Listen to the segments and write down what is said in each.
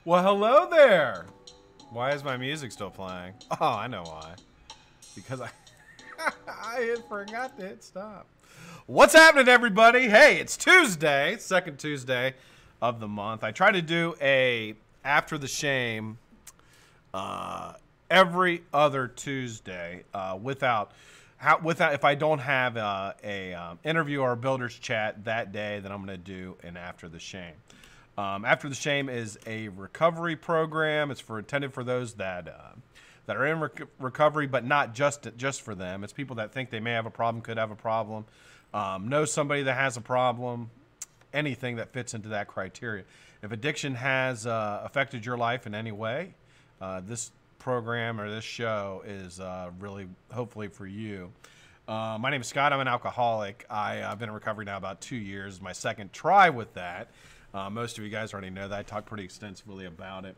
Well, hello there. Why is my music still playing? Oh, I know why. Because I had forgot to hit stop. What's happening, everybody? Hey, it's Tuesday, second Tuesday of the month. I try to do a After the Shame every other Tuesday without if I don't have a interview or a builder's chat that day, then I'm going to do an After the Shame. After the Shame is a recovery program. It's intended for those that are in recovery, but not just for them. It's people that think they may have a problem, could have a problem, know somebody that has a problem, anything that fits into that criteria. If addiction has affected your life in any way, this program or this show is really hopefully for you. My name is Scott. I'm an alcoholic. I've been in recovery now about 2 years. My second try with that. Most of you guys already know that. I talk pretty extensively about it.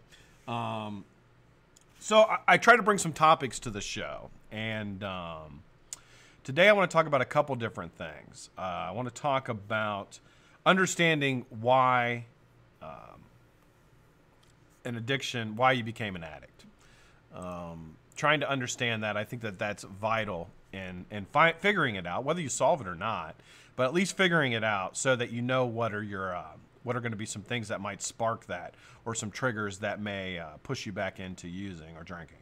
So I try to bring some topics to the show. And today I want to talk about a couple different things. I want to talk about understanding why an addiction, why you became an addict. Trying to understand that, I think that's vital in figuring it out, whether you solve it or not, but at least figuring it out so that you know what are going to be some things that might spark that, or some triggers that may push you back into using or drinking.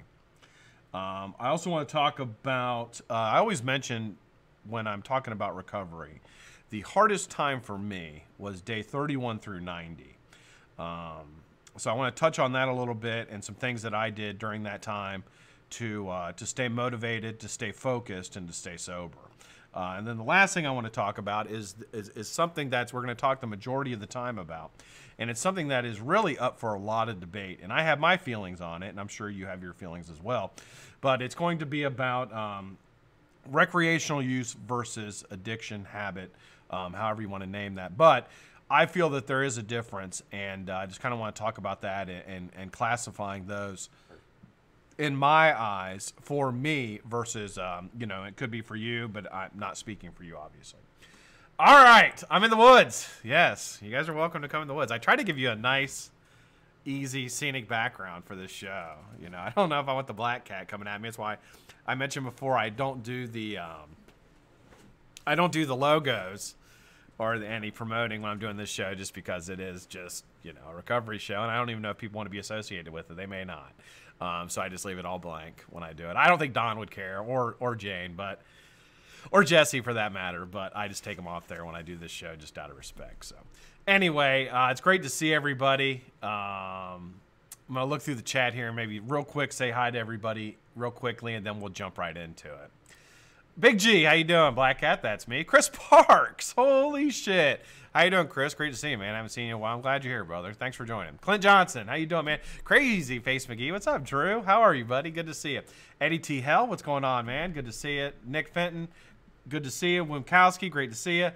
I also want to talk about, I always mention when I'm talking about recovery, the hardest time for me was day 31 through 90. So I want to touch on that a little bit and some things that I did during that time to stay motivated, to stay focused, and to stay sober. And then the last thing I want to talk about is something we're going to talk the majority of the time about. And it's something that is really up for a lot of debate. And I have my feelings on it, and I'm sure you have your feelings as well. But it's going to be about recreational use versus addiction, habit, however you want to name that. But I feel that there is a difference, and I just kind of want to talk about that and classifying those in my eyes for me versus, it could be for you, but I'm not speaking for you, obviously. All right, I'm in the woods. Yes, you guys are welcome to come in the woods. I try to give you a nice, easy, scenic background for this show. I don't know if I want the BlackCat coming at me. That's why I mentioned before I don't do the logos or any promoting when I'm doing this show, just because it is just, a recovery show, and I don't even know if people want to be associated with it. They may not. So I just leave it all blank when I do it. I don't think Don would care, or Jane, or Jesse for that matter, but I just take them off there when I do this show just out of respect. So anyway, it's great to see everybody. I'm going to look through the chat here and maybe real quick say hi to everybody real quickly, and then we'll jump right into it. Big G, how you doing? BlackCat, that's me. Chris Parks, holy shit. How you doing, Chris? Great to see you, man. I haven't seen you in a while. I'm glad you're here, brother. Thanks for joining. Clint Johnson, how you doing, man? Crazy Face McGee, what's up, Drew? How are you, buddy? Good to see you. Eddie T. Hell, what's going on, man? Good to see you. Nick Fenton, good to see you. Wimkowski, great to see you.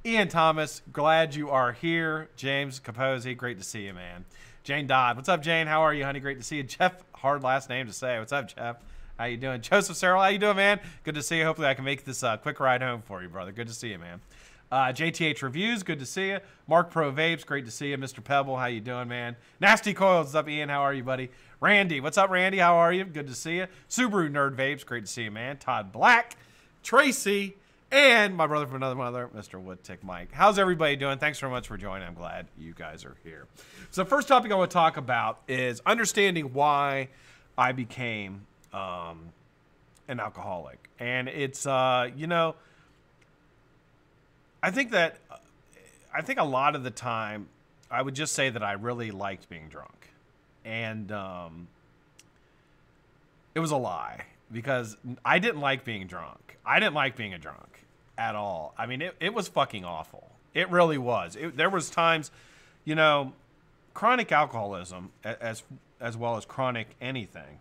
Ian Thomas, glad you are here. James Capozzi, great to see you, man. Jane Dodd, what's up, Jane? How are you, honey? Great to see you. Jeff, hard last name to say. What's up, Jeff? How you doing? Joseph Searle, how you doing, man? Good to see you. Hopefully I can make this quick ride home for you, brother. Good to see you, man. JTH Reviews, good to see you. Mark Pro Vapes, great to see you. Mr. Pebble, how you doing, man? Nasty Coils, what's up, Ian? How are you, buddy? Randy, what's up, Randy? How are you? Good to see you. Subaru Nerd Vapes, great to see you, man. Todd Black, Tracy, and my brother from another mother, Mr. Woodtick Mike. How's everybody doing? Thanks so much for joining. I'm glad you guys are here. So the first topic I want to talk about is understanding why I became an alcoholic. And it's, I think a lot of the time I would just say that I really liked being drunk. And it was a lie, because I didn't like being drunk. I didn't like being a drunk at all. I mean, it was fucking awful. It really was. There was times, chronic alcoholism, as well as chronic anything,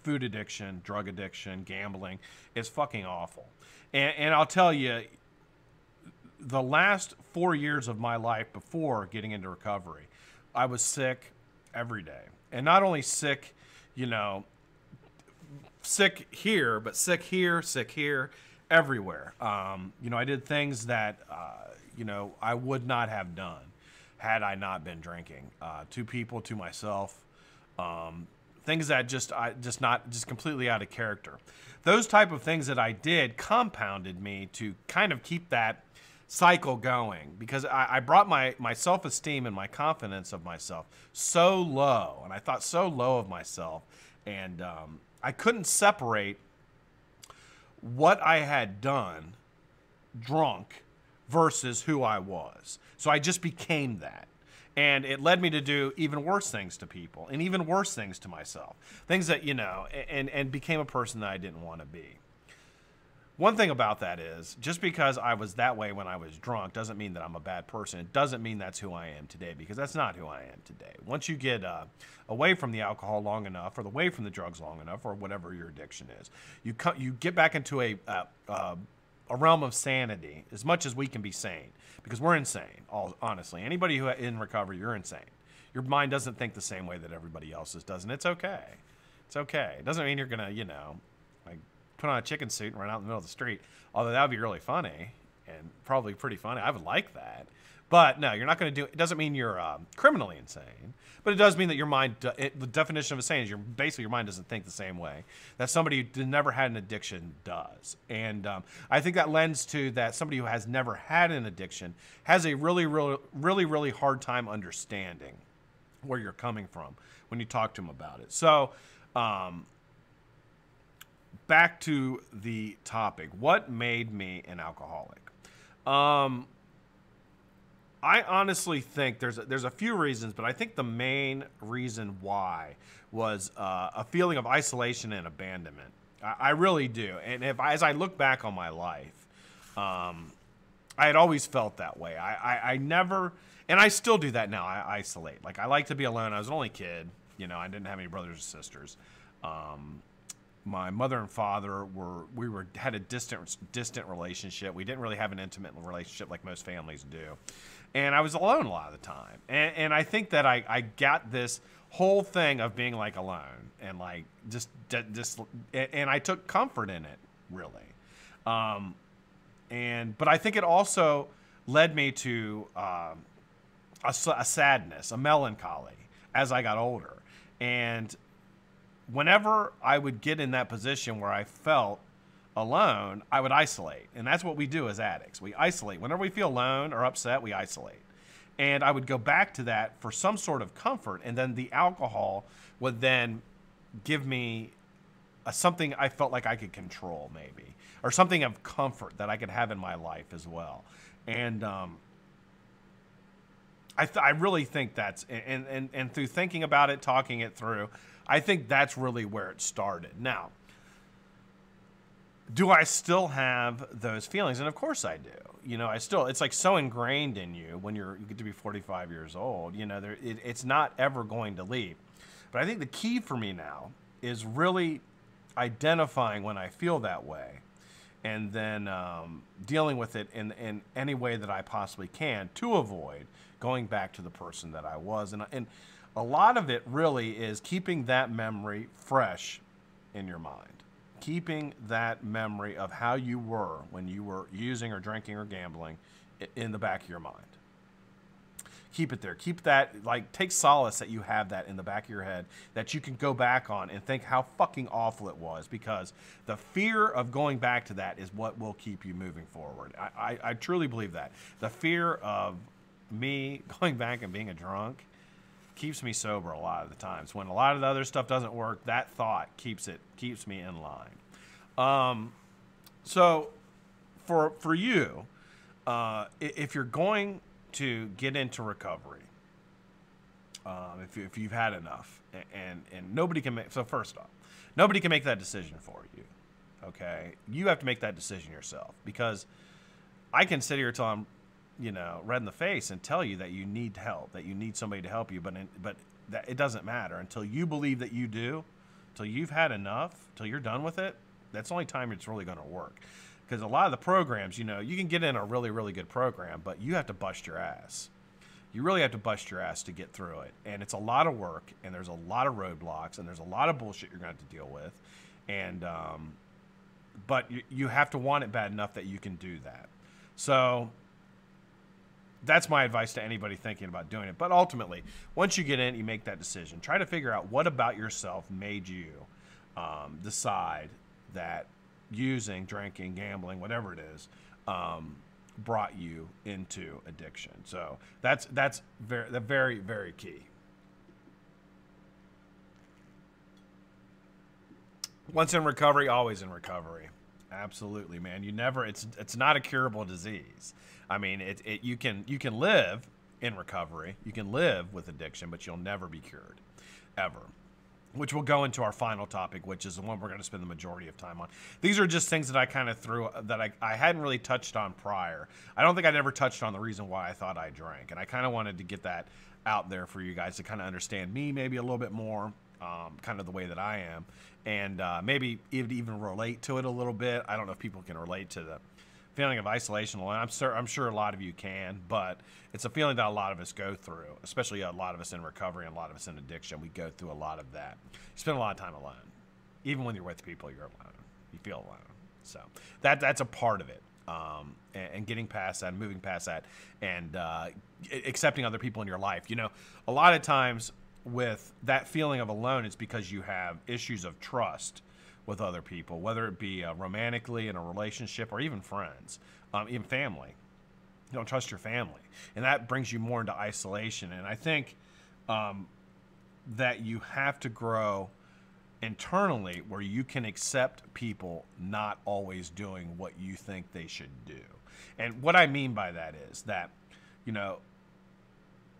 food addiction, drug addiction, gambling, is fucking awful. And I'll tell you, the last 4 years of my life before getting into recovery, I was sick every day. And not only sick, sick here, but sick here, everywhere. I did things that, I would not have done had I not been drinking. To people, to myself, things that just completely out of character. Those type of things that I did compounded me to kind of keep that cycle going, because I brought my self-esteem and my confidence of myself so low, and I thought so low of myself, and I couldn't separate what I had done drunk versus who I was. So I just became that. And it led me to do even worse things to people and even worse things to myself. Things that, you know, and became a person that I didn't want to be. One thing about that is, just because I was that way when I was drunk doesn't mean that I'm a bad person. It doesn't mean that's who I am today, because that's not who I am today. Once you get away from the alcohol long enough, or away from the drugs long enough, or whatever your addiction is, you get back into a realm of sanity, as much as we can be sane, because we're insane, honestly. Anybody who in recovery, you're insane. Your mind doesn't think the same way that everybody else's does, and it's okay. It's okay. It doesn't mean you're going to, you know, like, put on a chicken suit and run out in the middle of the street, although that would be really funny and probably pretty funny. I would like that. But no, you're not going to do it. It doesn't mean you're criminally insane, but it does mean that your mind, the definition of insane is basically your mind doesn't think the same way that somebody who never had an addiction does. And I think that lends to that somebody who has never had an addiction has a really hard time understanding where you're coming from when you talk to them about it. So, back to the topic. What made me an alcoholic? I honestly think there's a few reasons, but I think the main reason why was a feeling of isolation and abandonment. I really do. And as I look back on my life, I had always felt that way. I never, and I still do that now. I isolate. Like, I like to be alone. I was an only kid. You know, I didn't have any brothers or sisters. My mother and father had a distant relationship. We didn't really have an intimate relationship like most families do. And I was alone a lot of the time. And I think that I got this whole thing of being like alone and like just and I took comfort in it, really. But I think it also led me to a sadness, a melancholy as I got older. And whenever I would get in that position where I felt alone, I would isolate. And that's what we do as addicts. We isolate. Whenever we feel alone or upset, we isolate. And I would go back to that for some sort of comfort. And then the alcohol would then give me something I felt like I could control, maybe, or something of comfort that I could have in my life as well. And I really think that's, and through thinking about it, talking it through, I think that's really where it started. Now, do I still have those feelings? And of course I do. You know, it's like so ingrained in you when you get to be 45 years old. You know, it's not ever going to leave. But I think the key for me now is really identifying when I feel that way, and then dealing with it in any way that I possibly can to avoid going back to the person that I was. And a lot of it really is keeping that memory fresh in your mind. Keeping that memory of how you were when you were using or drinking or gambling in the back of your mind. Keep it there. Keep that, like, take solace that you have that in the back of your head that you can go back on and think how fucking awful it was, because the fear of going back to that is what will keep you moving forward. I truly believe that. The fear of me going back and being a drunk keeps me sober a lot of the times. When a lot of the other stuff doesn't work, that thought keeps me in line. So for you, if you're going to get into recovery, if you've had enough, and nobody can make, so first off, nobody can make that decision for you. Okay, you have to make that decision yourself, because I can sit here till I'm, you know, red in the face and tell you that you need help, that you need somebody to help you, but that it doesn't matter until you believe that you do, till you've had enough, till you're done with it. That's the only time it's really going to work, because a lot of the programs, you know, you can get in a really good program, but you have to bust your ass. You really have to bust your ass to get through it, and it's a lot of work, and there's a lot of roadblocks, and there's a lot of bullshit you're going to have to deal with, and but you have to want it bad enough that you can do that. So that's my advice to anybody thinking about doing it. But ultimately, once you get in, you make that decision. Try to figure out what about yourself made you decide that using, drinking, gambling, whatever it is, brought you into addiction. So that's very, very key. Once in recovery, always in recovery. Absolutely, man. You never. It's not a curable disease. I mean, you can live in recovery. You can live with addiction, but you'll never be cured, ever. Which will go into our final topic, which is the one we're going to spend the majority of time on. These are just things that I kind of threw that I hadn't really touched on prior. I don't think I'd ever touched on the reason why I thought I drank, and I kind of wanted to get that out there for you guys to kind of understand me maybe a little bit more, kind of the way that I am, and maybe even relate to it a little bit. I don't know if people can relate to the feeling of isolation alone. I'm sure a lot of you can, but it's a feeling that a lot of us go through, especially a lot of us in recovery and a lot of us in addiction. We go through a lot of that. You spend a lot of time alone. Even when you're with people, you're alone. You feel alone. So that's a part of it. And getting past that, and moving past that, and accepting other people in your life. You know, a lot of times with that feeling of alone, it's because you have issues of trust with other people, whether it be romantically in a relationship or even friends, even family. You don't trust your family, and that brings you more into isolation. And I think that you have to grow internally where you can accept people not always doing what you think they should do. And what I mean by that is that, you know,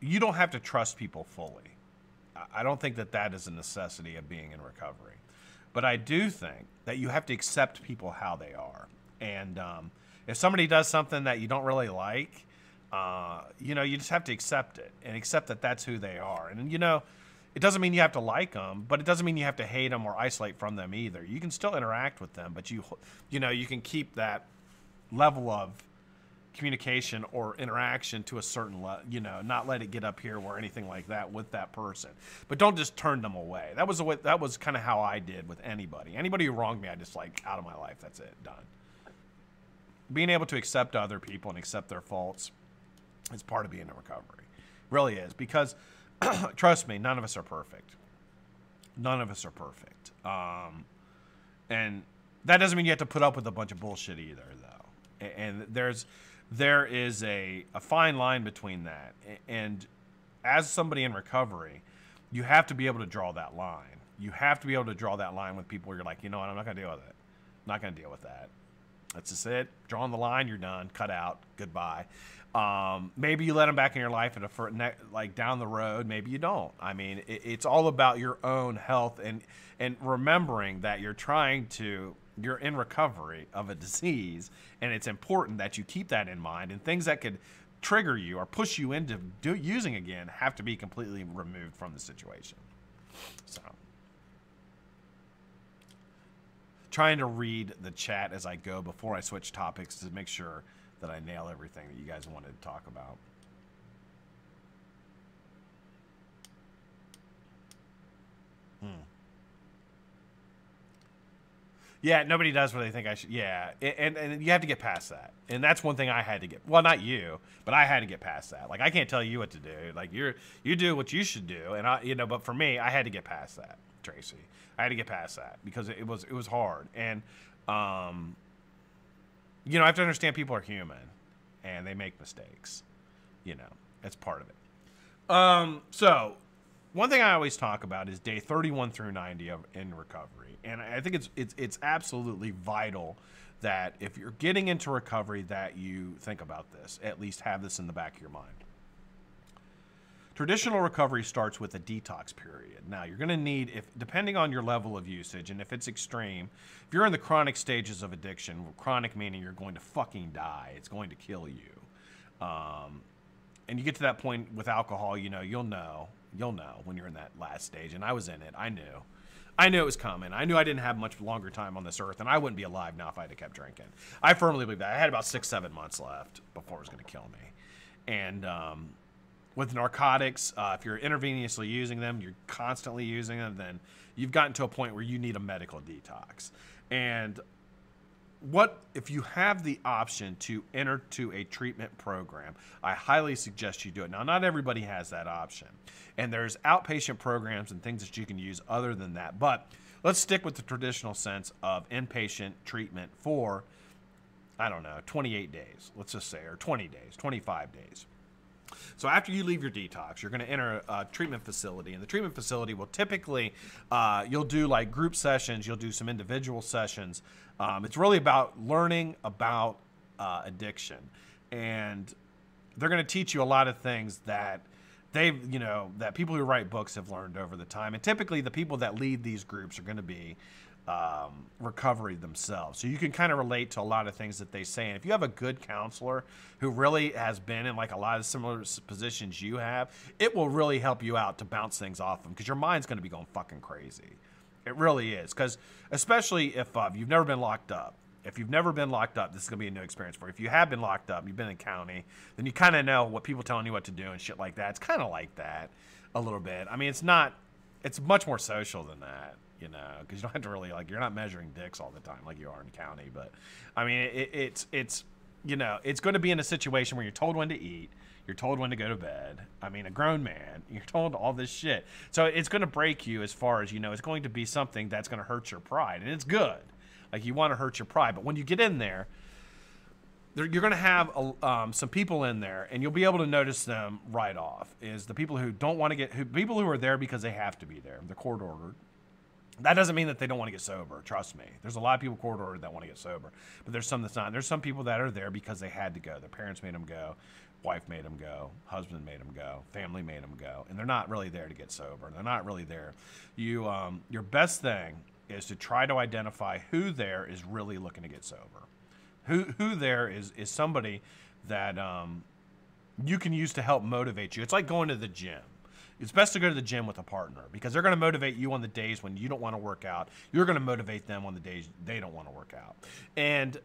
you don't have to trust people fully. I don't think that that is a necessity of being in recovery. But I do think that you have to accept people how they are. And if somebody does something that you don't really like, you know, you just have to accept it and accept that that's who they are. And, you know, it doesn't mean you have to like them, but it doesn't mean you have to hate them or isolate from them either. You can still interact with them, but you know, you can keep that level of communication or interaction to a certain level, you know, not let it get up here or anything like that with that person. But don't just turn them away. That was kind of how I did with anybody. Anybody who wronged me, I just like out of my life. That's it, done. Being able to accept other people and accept their faults is part of being in recovery. Really is, because trust me, none of us are perfect. None of us are perfect. And that doesn't mean you have to put up with a bunch of bullshit either, though. And there is a fine line between that. And as somebody in recovery, you have to be able to draw that line. You have to be able to draw that line with people where you're like, you know what, I'm not going to deal with it. I'm not going to deal with that. That's just it. Drawing the line, you're done. Cut out. Goodbye. Maybe you let them back in your life like down the road. Maybe you don't. I mean, it's all about your own health and remembering that you're in recovery of a disease, and it's important that you keep that in mind, and things that could trigger you or push you into using again have to be completely removed from the situation. So, trying to read the chat as I go before I switch topics to make sure that I nail everything that you guys wanted to talk about. Yeah, nobody does what they think I should. Yeah, and you have to get past that. And that's one thing I had to get. Well, not you, but I had to get past that. Like, I can't tell you what to do. Like, you do what you should do, and but for me, I had to get past that, Tracy. I had to get past that because it was hard. And you know, I have to understand people are human, and they make mistakes. You know, that's part of it. So one thing I always talk about is day 31 through 90 in recovery. And I think it's absolutely vital that if you're getting into recovery that you think about this, at least have this in the back of your mind. Traditional recovery starts with a detox period. Now, you're going to need, depending on your level of usage, and if it's extreme, if you're in the chronic stages of addiction, chronic meaning you're going to fucking die, it's going to kill you. And you get to that point with alcohol, you know, you'll know when you're in that last stage. And I was in it. I knew it was coming. I knew I didn't have much longer time on this earth, and I wouldn't be alive now if I had kept drinking. I firmly believe that. I had about 6-7 months left before it was going to kill me. And with narcotics, if you're intravenously using them, you're constantly using them, then you've gotten to a point where you need a medical detox. And what if you have the option to enter to a treatment program? I highly suggest you do it. Now, not everybody has that option, and there's outpatient programs and things that you can use other than that. But let's stick with the traditional sense of inpatient treatment for, I don't know, 28 days, let's just say, or 20 days, 25 days. So after you leave your detox, you're going to enter a treatment facility, and the treatment facility will typically, you'll do like group sessions, you'll do some individual sessions. It's really about learning about addiction, and they're going to teach you a lot of things that that people who write books have learned over the time. And typically the people that lead these groups are going to be recovery themselves. So you can kind of relate to a lot of things that they say. And if you have a good counselor who really has been in like a lot of similar positions you have, it will really help you out to bounce things off them, because your mind's going to be going fucking crazy. It really is. Because especially if you've never been locked up. If you've never been locked up, this is going to be a new experience for you. If you have been locked up, you've been in county, then you kind of know what people telling you what to do and shit like that. It's kind of like that a little bit. I mean, it's much more social than that, because you don't have to really, like, you're not measuring dicks all the time like you are in county. But, I mean, it's going to be in a situation where you're told when to eat. You're told when to go to bed. I mean, a grown man, you're told all this shit. So it's going to break you as far as, it's going to be something that's going to hurt your pride. And it's good. Like, you want to hurt your pride. But when you get in there, you're going to have some people in there, and you'll be able to notice them right off. Is the people who don't want to people who are there because they have to be there. They're court ordered. That doesn't mean that they don't want to get sober. Trust me. There's a lot of people court ordered that want to get sober. But there's some that's not. And there's some people that are there because they had to go. Their parents made them go. Wife made them go. Husband made them go. Family made them go. And they're not really there to get sober. They're not really there. Your best thing is to try to identify who there is really looking to get sober. Who there is somebody that you can use to help motivate you. It's like going to the gym. It's best to go to the gym with a partner, because they're going to motivate you on the days when you don't want to work out. You're going to motivate them on the days they don't want to work out. And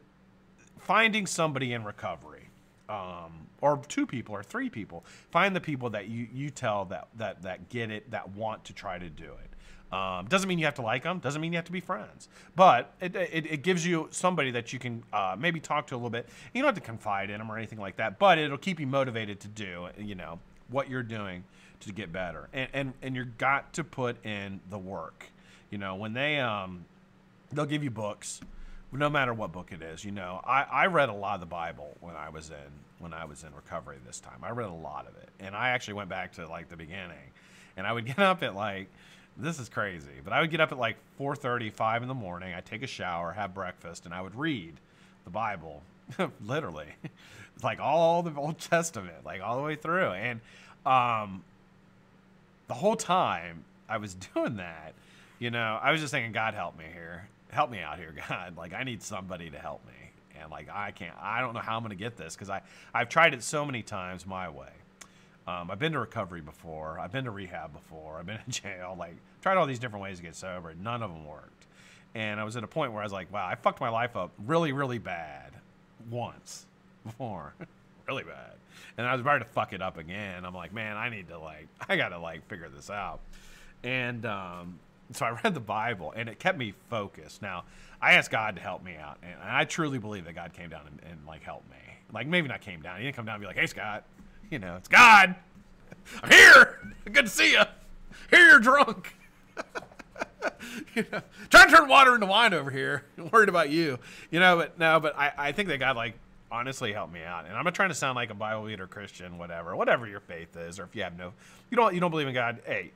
finding somebody in recovery, or 2 people or 3 people, find the people that you tell that get it, that want to try to do it. Doesn't mean you have to like them. Doesn't mean you have to be friends. But it gives you somebody that you can maybe talk to a little bit. You don't have to confide in them or anything like that, but it'll keep you motivated to do, what you're doing to get better. And you've got to put in the work. When they'll give you books, no matter what book it is. I read a lot of the Bible when I was in recovery this time. I read a lot of it. And I actually went back to like the beginning. And I would get up at like, this is crazy, but I would get up at like 4:30, 5 in the morning. I'd take a shower, have breakfast, and I would read the Bible, literally, like all the Old Testament, like all the way through. And the whole time I was doing that, I was just thinking, God, help me here. Help me out here, God. Like, I need somebody to help me. And like, I don't know how I'm going to get this, because I've tried it so many times my way. I've been to recovery before. I've been to rehab before. I've been in jail. Like, tried all these different ways to get sober. None of them worked. And I was at a point where I was like, wow, I fucked my life up really, really bad once before. Really bad. And I was about to fuck it up again. I'm like, man, I got to figure this out. And so I read the Bible, and it kept me focused. Now, I asked God to help me out. And I truly believe that God came down and like, helped me. Like, maybe not came down. He didn't come down and be like, hey, Scott. It's God. I'm here. Good to see you. Here you're drunk. Trying to turn water into wine over here. I'm worried about you. But I think that God, like, honestly helped me out. And I'm not trying to sound like a Bible leader, Christian, whatever your faith is, or if you have you don't believe in God, hey,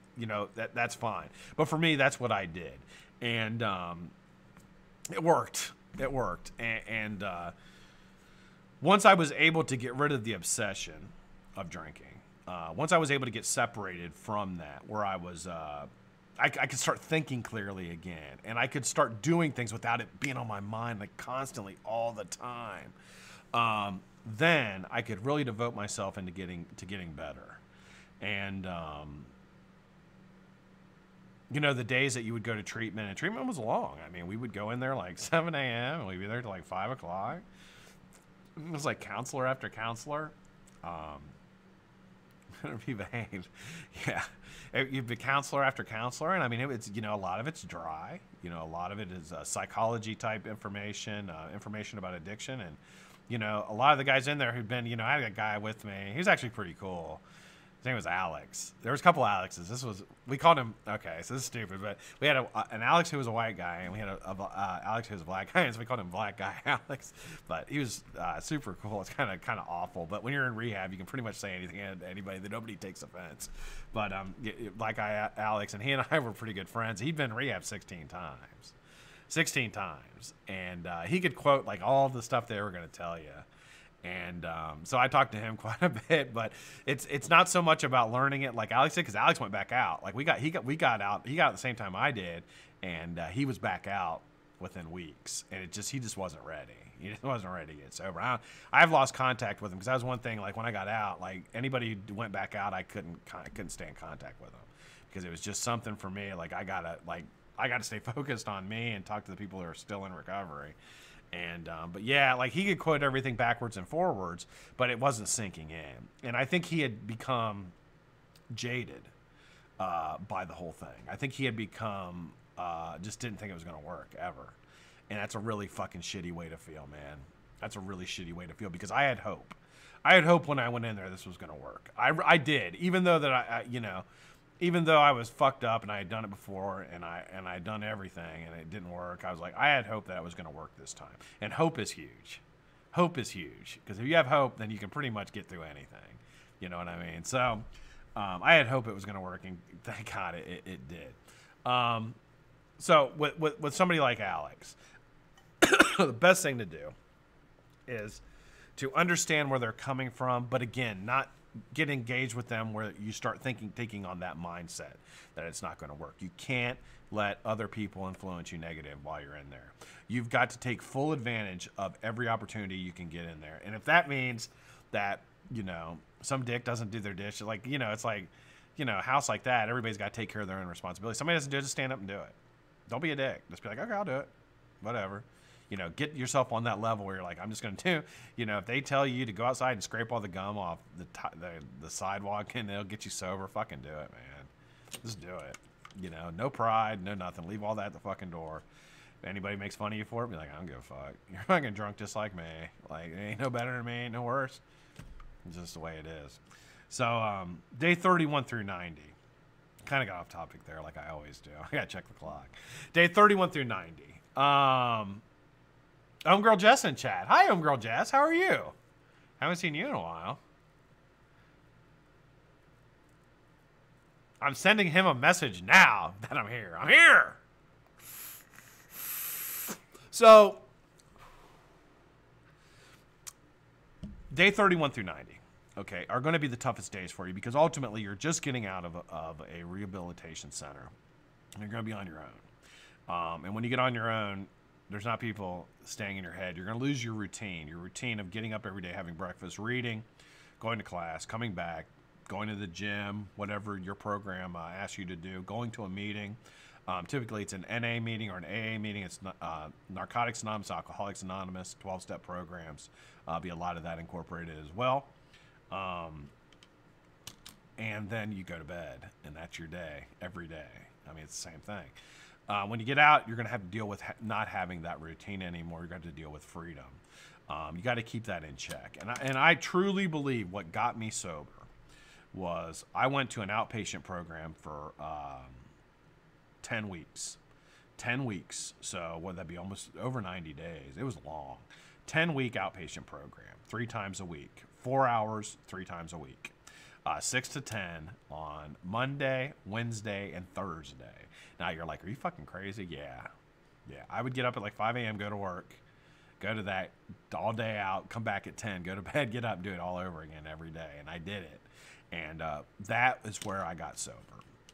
that's fine. But for me, that's what I did. And it worked. It worked. And once I was able to get rid of the obsession of drinking, once I was able to get separated from that, where I was, I could start thinking clearly again, and I could start doing things without it being on my mind, like constantly all the time. Then I could really devote myself into getting better. And the days that you would go to treatment, and treatment was long. I mean, we would go in there like 7 a.m. and we'd be there till like 5 o'clock. It was like counselor after counselor. Be behaved. Yeah. You'd be counselor after counselor, and I mean, it's a lot of it's dry. You know, a lot of it is psychology type information, information about addiction. And, you know, a lot of the guys in there who'd been, you know, I had a guy with me. He was actually pretty cool. His name was Alex. There was a couple Alexes. We called him, okay, so this is stupid, but we had an Alex who was a white guy, and we had a Alex who was a black guy, and so we called him Black Guy Alex. But he was super cool. It's kind of awful, but when you're in rehab, you can pretty much say anything to anybody that nobody takes offense. But Black Guy Alex, and he and I were pretty good friends. He'd been in rehab 16 times. 16 times. And he could quote like all the stuff they were going to tell you. And so I talked to him quite a bit, but it's not so much about learning it like Alex did, because Alex went back out. Like we got out. He got at the same time I did, and he was back out within weeks, and he just wasn't ready. He just wasn't ready to get sober. I've lost contact with him because that was one thing. Like when I got out, like anybody who went back out, I couldn't stay in contact with them because it was just something for me. Like I gotta stay focused on me and talk to the people who are still in recovery. And but yeah, like he could quote everything backwards and forwards, but it wasn't sinking in. And I think he had become jaded by the whole thing. I think he had become just didn't think it was going to work ever. And that's a really fucking shitty way to feel, man. That's a really shitty way to feel because I had hope. I had hope when I went in there this was going to work. I did, even though that even though I was fucked up and I had done it before and I had done everything and it didn't work, I was like, I had hope that it was going to work this time. And hope is huge. Hope is huge because if you have hope, then you can pretty much get through anything. You know what I mean? So I had hope it was going to work, and thank God it did. So with somebody like Alex, the best thing to do is to understand where they're coming from, but again, not get engaged with them where you start thinking on that mindset that it's not going to work. You can't let other people influence you negative while you're in there. You've got to take full advantage of every opportunity you can get in there. And if that means that, you know, some dick doesn't do their dish, like, you know, it's like, you know, a house like that, everybody's got to take care of their own responsibility. Somebody doesn't do it, just stand up and do it. Don't be a dick. Just be like, okay, I'll do it. Whatever. You know, get yourself on that level where you're like, I'm just going to do, you know, if they tell you to go outside and scrape all the gum off the sidewalk and they'll get you sober, fucking do it, man. Just do it. You know, no pride, no nothing. Leave all that at the fucking door. If anybody makes fun of you for it, be like, I don't give a fuck. You're fucking drunk just like me. Like, it ain't no better than me, ain't no worse. It's just the way it is. So, day 31 through 90. Kind of got off topic there like I always do. I got to check the clock. Day 31 through 90. Homegirl Jess in chat. Hi, Homegirl Jess. How are you? Haven't seen you in a while. I'm sending him a message now that I'm here. I'm here. So, day 31 through 90, okay, are going to be the toughest days for you because ultimately you're just getting out of a rehabilitation center. You're going to be on your own. And when you get on your own, there's not people staying in your head. You're going to lose your routine of getting up every day, having breakfast, reading, going to class, coming back, going to the gym, whatever your program asks you to do, going to a meeting. Typically, it's an NA meeting or an AA meeting. It's Narcotics Anonymous, Alcoholics Anonymous, 12-step programs. Be a lot of that incorporated as well. And then you go to bed, and that's your day every day. I mean, it's the same thing. When you get out, you're going to have to deal with not having that routine anymore. You're going to have to deal with freedom. You got to keep that in check. And I truly believe what got me sober was I went to an outpatient program for 10 weeks. 10 weeks. So would that be almost over 90 days? It was long. 10-week outpatient program, 3 times a week, 4 hours, 3 times a week. 6 to 10 on Monday, Wednesday, and Thursday. Now you're like, are you fucking crazy? Yeah. I would get up at like 5 a.m., go to work, go to that all day out, come back at 10, go to bed, get up, do it all over again every day. And I did it. And that is where I got sober.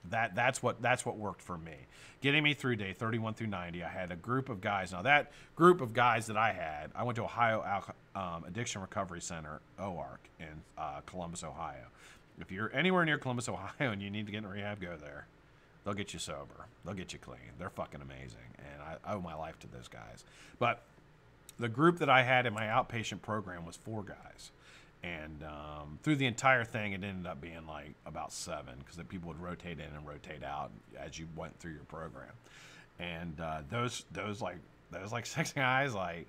That's what worked for me. Getting me through day 31 through 90, I had a group of guys. Now that group of guys that I went to Ohio Addiction Recovery Center, OARC, in Columbus, Ohio. If you're anywhere near Columbus, Ohio, and you need to get in rehab, go there. They'll get you sober. They'll get you clean. They're fucking amazing, and I owe my life to those guys. But the group that I had in my outpatient program was 4 guys. And through the entire thing, it ended up being like about 7 because the people would rotate in and rotate out as you went through your program. And those six guys, like,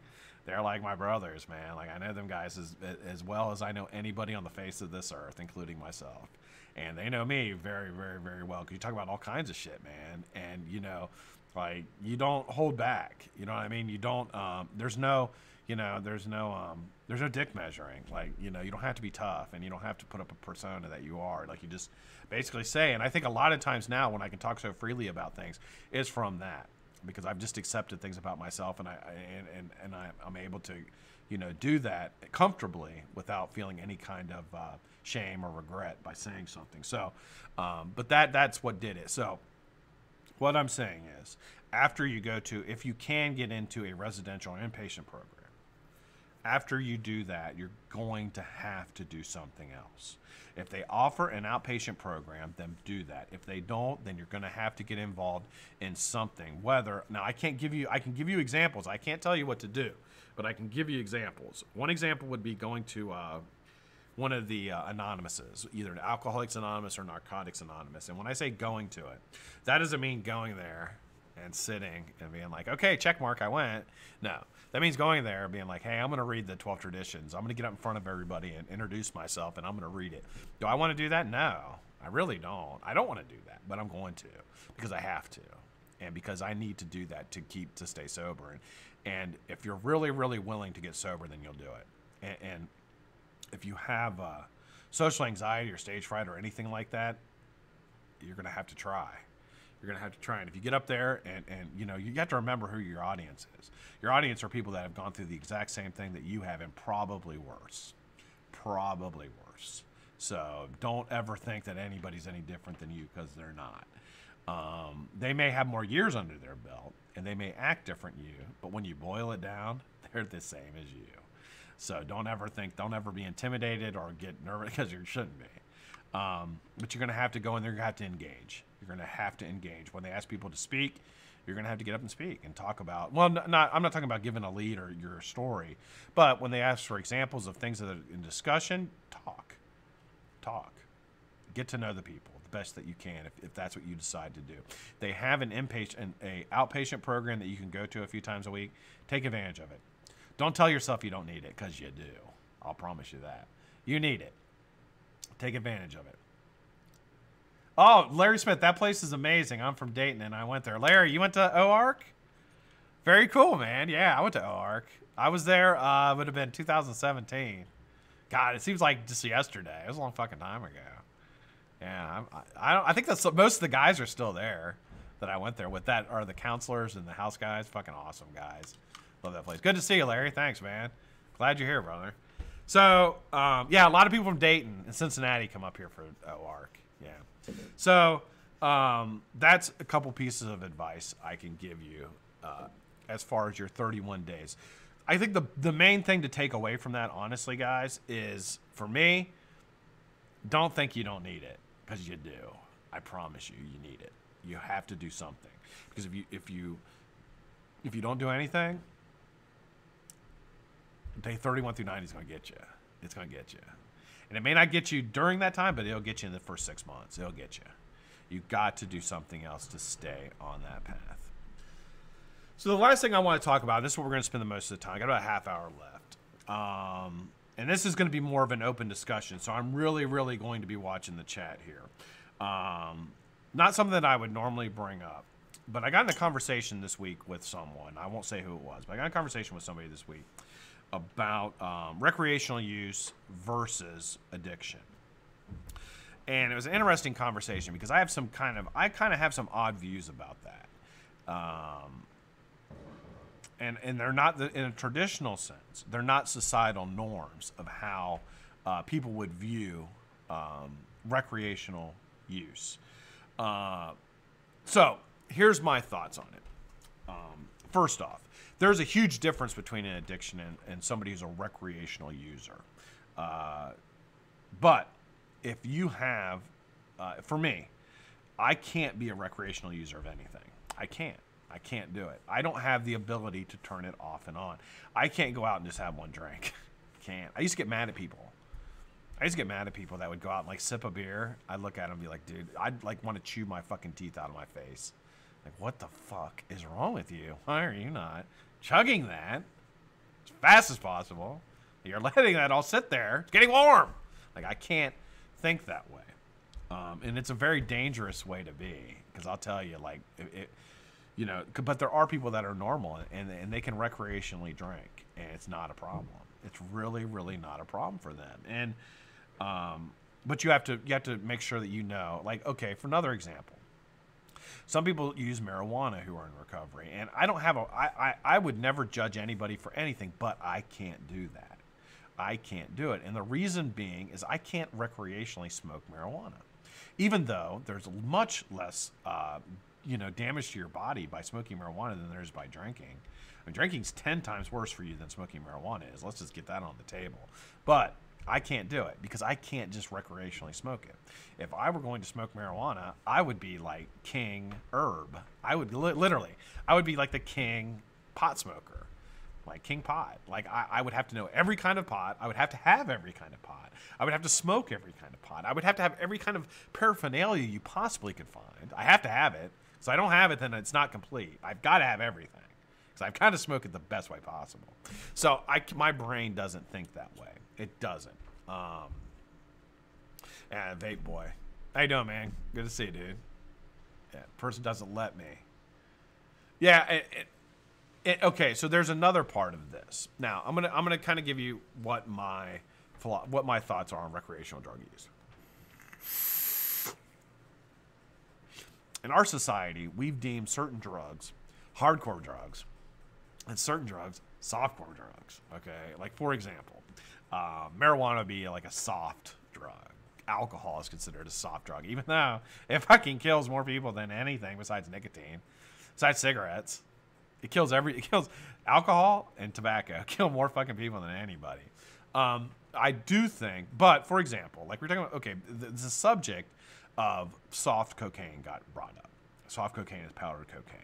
they're like my brothers, man. Like, I know them guys as well as I know anybody on the face of this earth, including myself. And they know me very, very, very well. Because you talk about all kinds of shit, man. And, you know, like, you don't hold back. You know what I mean? You don't, there's no dick measuring. Like, you know, you don't have to be tough, and you don't have to put up a persona that you are. Like, you just basically say, and I think a lot of times now when I can talk so freely about things is from that. Because I've just accepted things about myself, and I'm able to, you know, do that comfortably without feeling any kind of shame or regret by saying something. So, but that's what did it. So, what I'm saying is, after you go to, if you can get into a residential or inpatient program, after you do that, you're going to have to do something else. If they offer an outpatient program, then do that. If they don't, then you're going to have to get involved in something. Whether, now I can give you examples. I can't tell you what to do, but I can give you examples. One example would be going to one of the anonymouses, either Alcoholics Anonymous or Narcotics Anonymous. And when I say going to it, that doesn't mean going there and sitting and being like, okay, check mark, I went. No, that means going there and being like, hey, I'm going to read the 12 traditions. I'm going to get up in front of everybody and introduce myself, and I'm going to read it. Do I want to do that? No, I really don't. I don't want to do that, but I'm going to, because I have to, and because I need to do that to stay sober. And if you're really, really willing to get sober, then you'll do it. And if you have social anxiety or stage fright or anything like that, you're going to have to try. You're going to have to try. And if you get up there and you know, you have to remember who your audience is. Your audience are people that have gone through the exact same thing that you have, and probably worse. Probably worse. So don't ever think that anybody's any different than you, because they're not. They may have more years under their belt, and they may act different than you, but when you boil it down, they're the same as you. So don't ever be intimidated or get nervous, because you shouldn't be. But you're going to have to go in there. You're going to have to engage. You're going to have to engage. When they ask people to speak, you're going to have to get up and speak and talk about, well, I'm not talking about giving a lead or your story, but when they ask for examples of things that are in discussion, talk. Get to know the people the best that you can, if that's what you decide to do. They have an outpatient program that you can go to a few times a week. Take advantage of it. Don't tell yourself you don't need it, because you do. I'll promise you that. You need it. Take advantage of it. Oh, Larry Smith, that place is amazing. I'm from Dayton, and I went there. Larry, you went to OARC? Very cool, man. Yeah, I went to OARC. I was there, would have been 2017. God, it seems like just yesterday. It was a long fucking time ago. Yeah, I think that's most of the guys are still there that I went there with. That are the counselors and the house guys. Fucking awesome guys. Love that place. Good to see you, Larry. Thanks, man. Glad you're here, brother. So, yeah, a lot of people from Dayton and Cincinnati come up here for OARC. Yeah. So, that's a couple pieces of advice I can give you as far as your 31 days. I think the main thing to take away from that, honestly, guys, is, for me, don't think you don't need it, because you do. I promise you, you need it. You have to do something, because if you don't do anything, day 31 through 90 is going to get you. It's going to get you. And it may not get you during that time, but it'll get you in the first 6 months. It'll get you. You've got to do something else to stay on that path. So the last thing I want to talk about, this is what we're going to spend the most of the time. I got about a half hour left. And this is going to be more of an open discussion. So I'm really, really going to be watching the chat here. Not something that I would normally bring up. But I got in a conversation this week with someone. I won't say who it was, but I got in a conversation with somebody this week about recreational use versus addiction. And it was an interesting conversation, because I kind of have some odd views about that. And they're not, in a traditional sense, they're not societal norms of how people would view recreational use. So here's my thoughts on it. First off, there's a huge difference between an addiction and somebody who's a recreational user. But if you have, for me, I can't be a recreational user of anything. I can't do it. I don't have the ability to turn it off and on. I can't go out and just have one drink. Can't. I used to get mad at people. That would go out and like sip a beer. I'd look at them and be like, dude, I'd like want to chew my fucking teeth out of my face. Like, what the fuck is wrong with you? Why are you not chugging that as fast as possible? You're letting that all sit there. It's getting warm. Like, I can't think that way. And it's a very dangerous way to be, because I'll tell you, like, you know, but there are people that are normal and they can recreationally drink, and it's not a problem. It's really, really not a problem for them. And but you have to make sure that you know, like, okay, for another example, some people use marijuana who are in recovery, and I don't have I would never judge anybody for anything, but I can't do that. I can't do it. And the reason being is I can't recreationally smoke marijuana. Even though there's much less, you know, damage to your body by smoking marijuana than there is by drinking. I mean, drinking's 10 times worse for you than smoking marijuana is. Let's just get that on the table. But I can't do it because I can't just recreationally smoke it. If I were going to smoke marijuana, I would be like king herb. I would literally, I would be like the king pot smoker. Like king pot. Like I would have to know every kind of pot. I would have to have every kind of pot. I would have to smoke every kind of pot. I would have to have every kind of paraphernalia you possibly could find. I have to have it. So I don't have it, then it's not complete. I've got to have everything. Because I've got to smoke it the best way possible. So my brain doesn't think that way. It doesn't. And Vape Boy. How you doing, man? Good to see you, dude. Yeah, person doesn't let me. Yeah, okay, so there's another part of this. Now, I'm gonna kind of give you what my thoughts are on recreational drug use. In our society, we've deemed certain drugs hardcore drugs, and certain drugs softcore drugs. Okay, like for example, marijuana would be like a soft drug. Alcohol is considered a soft drug, even though it fucking kills more people than anything besides nicotine, besides cigarettes. It kills alcohol and tobacco kill more fucking people than anybody. I do think, but for example, like we're talking about, okay, the subject of soft cocaine got brought up. Soft cocaine is powdered cocaine.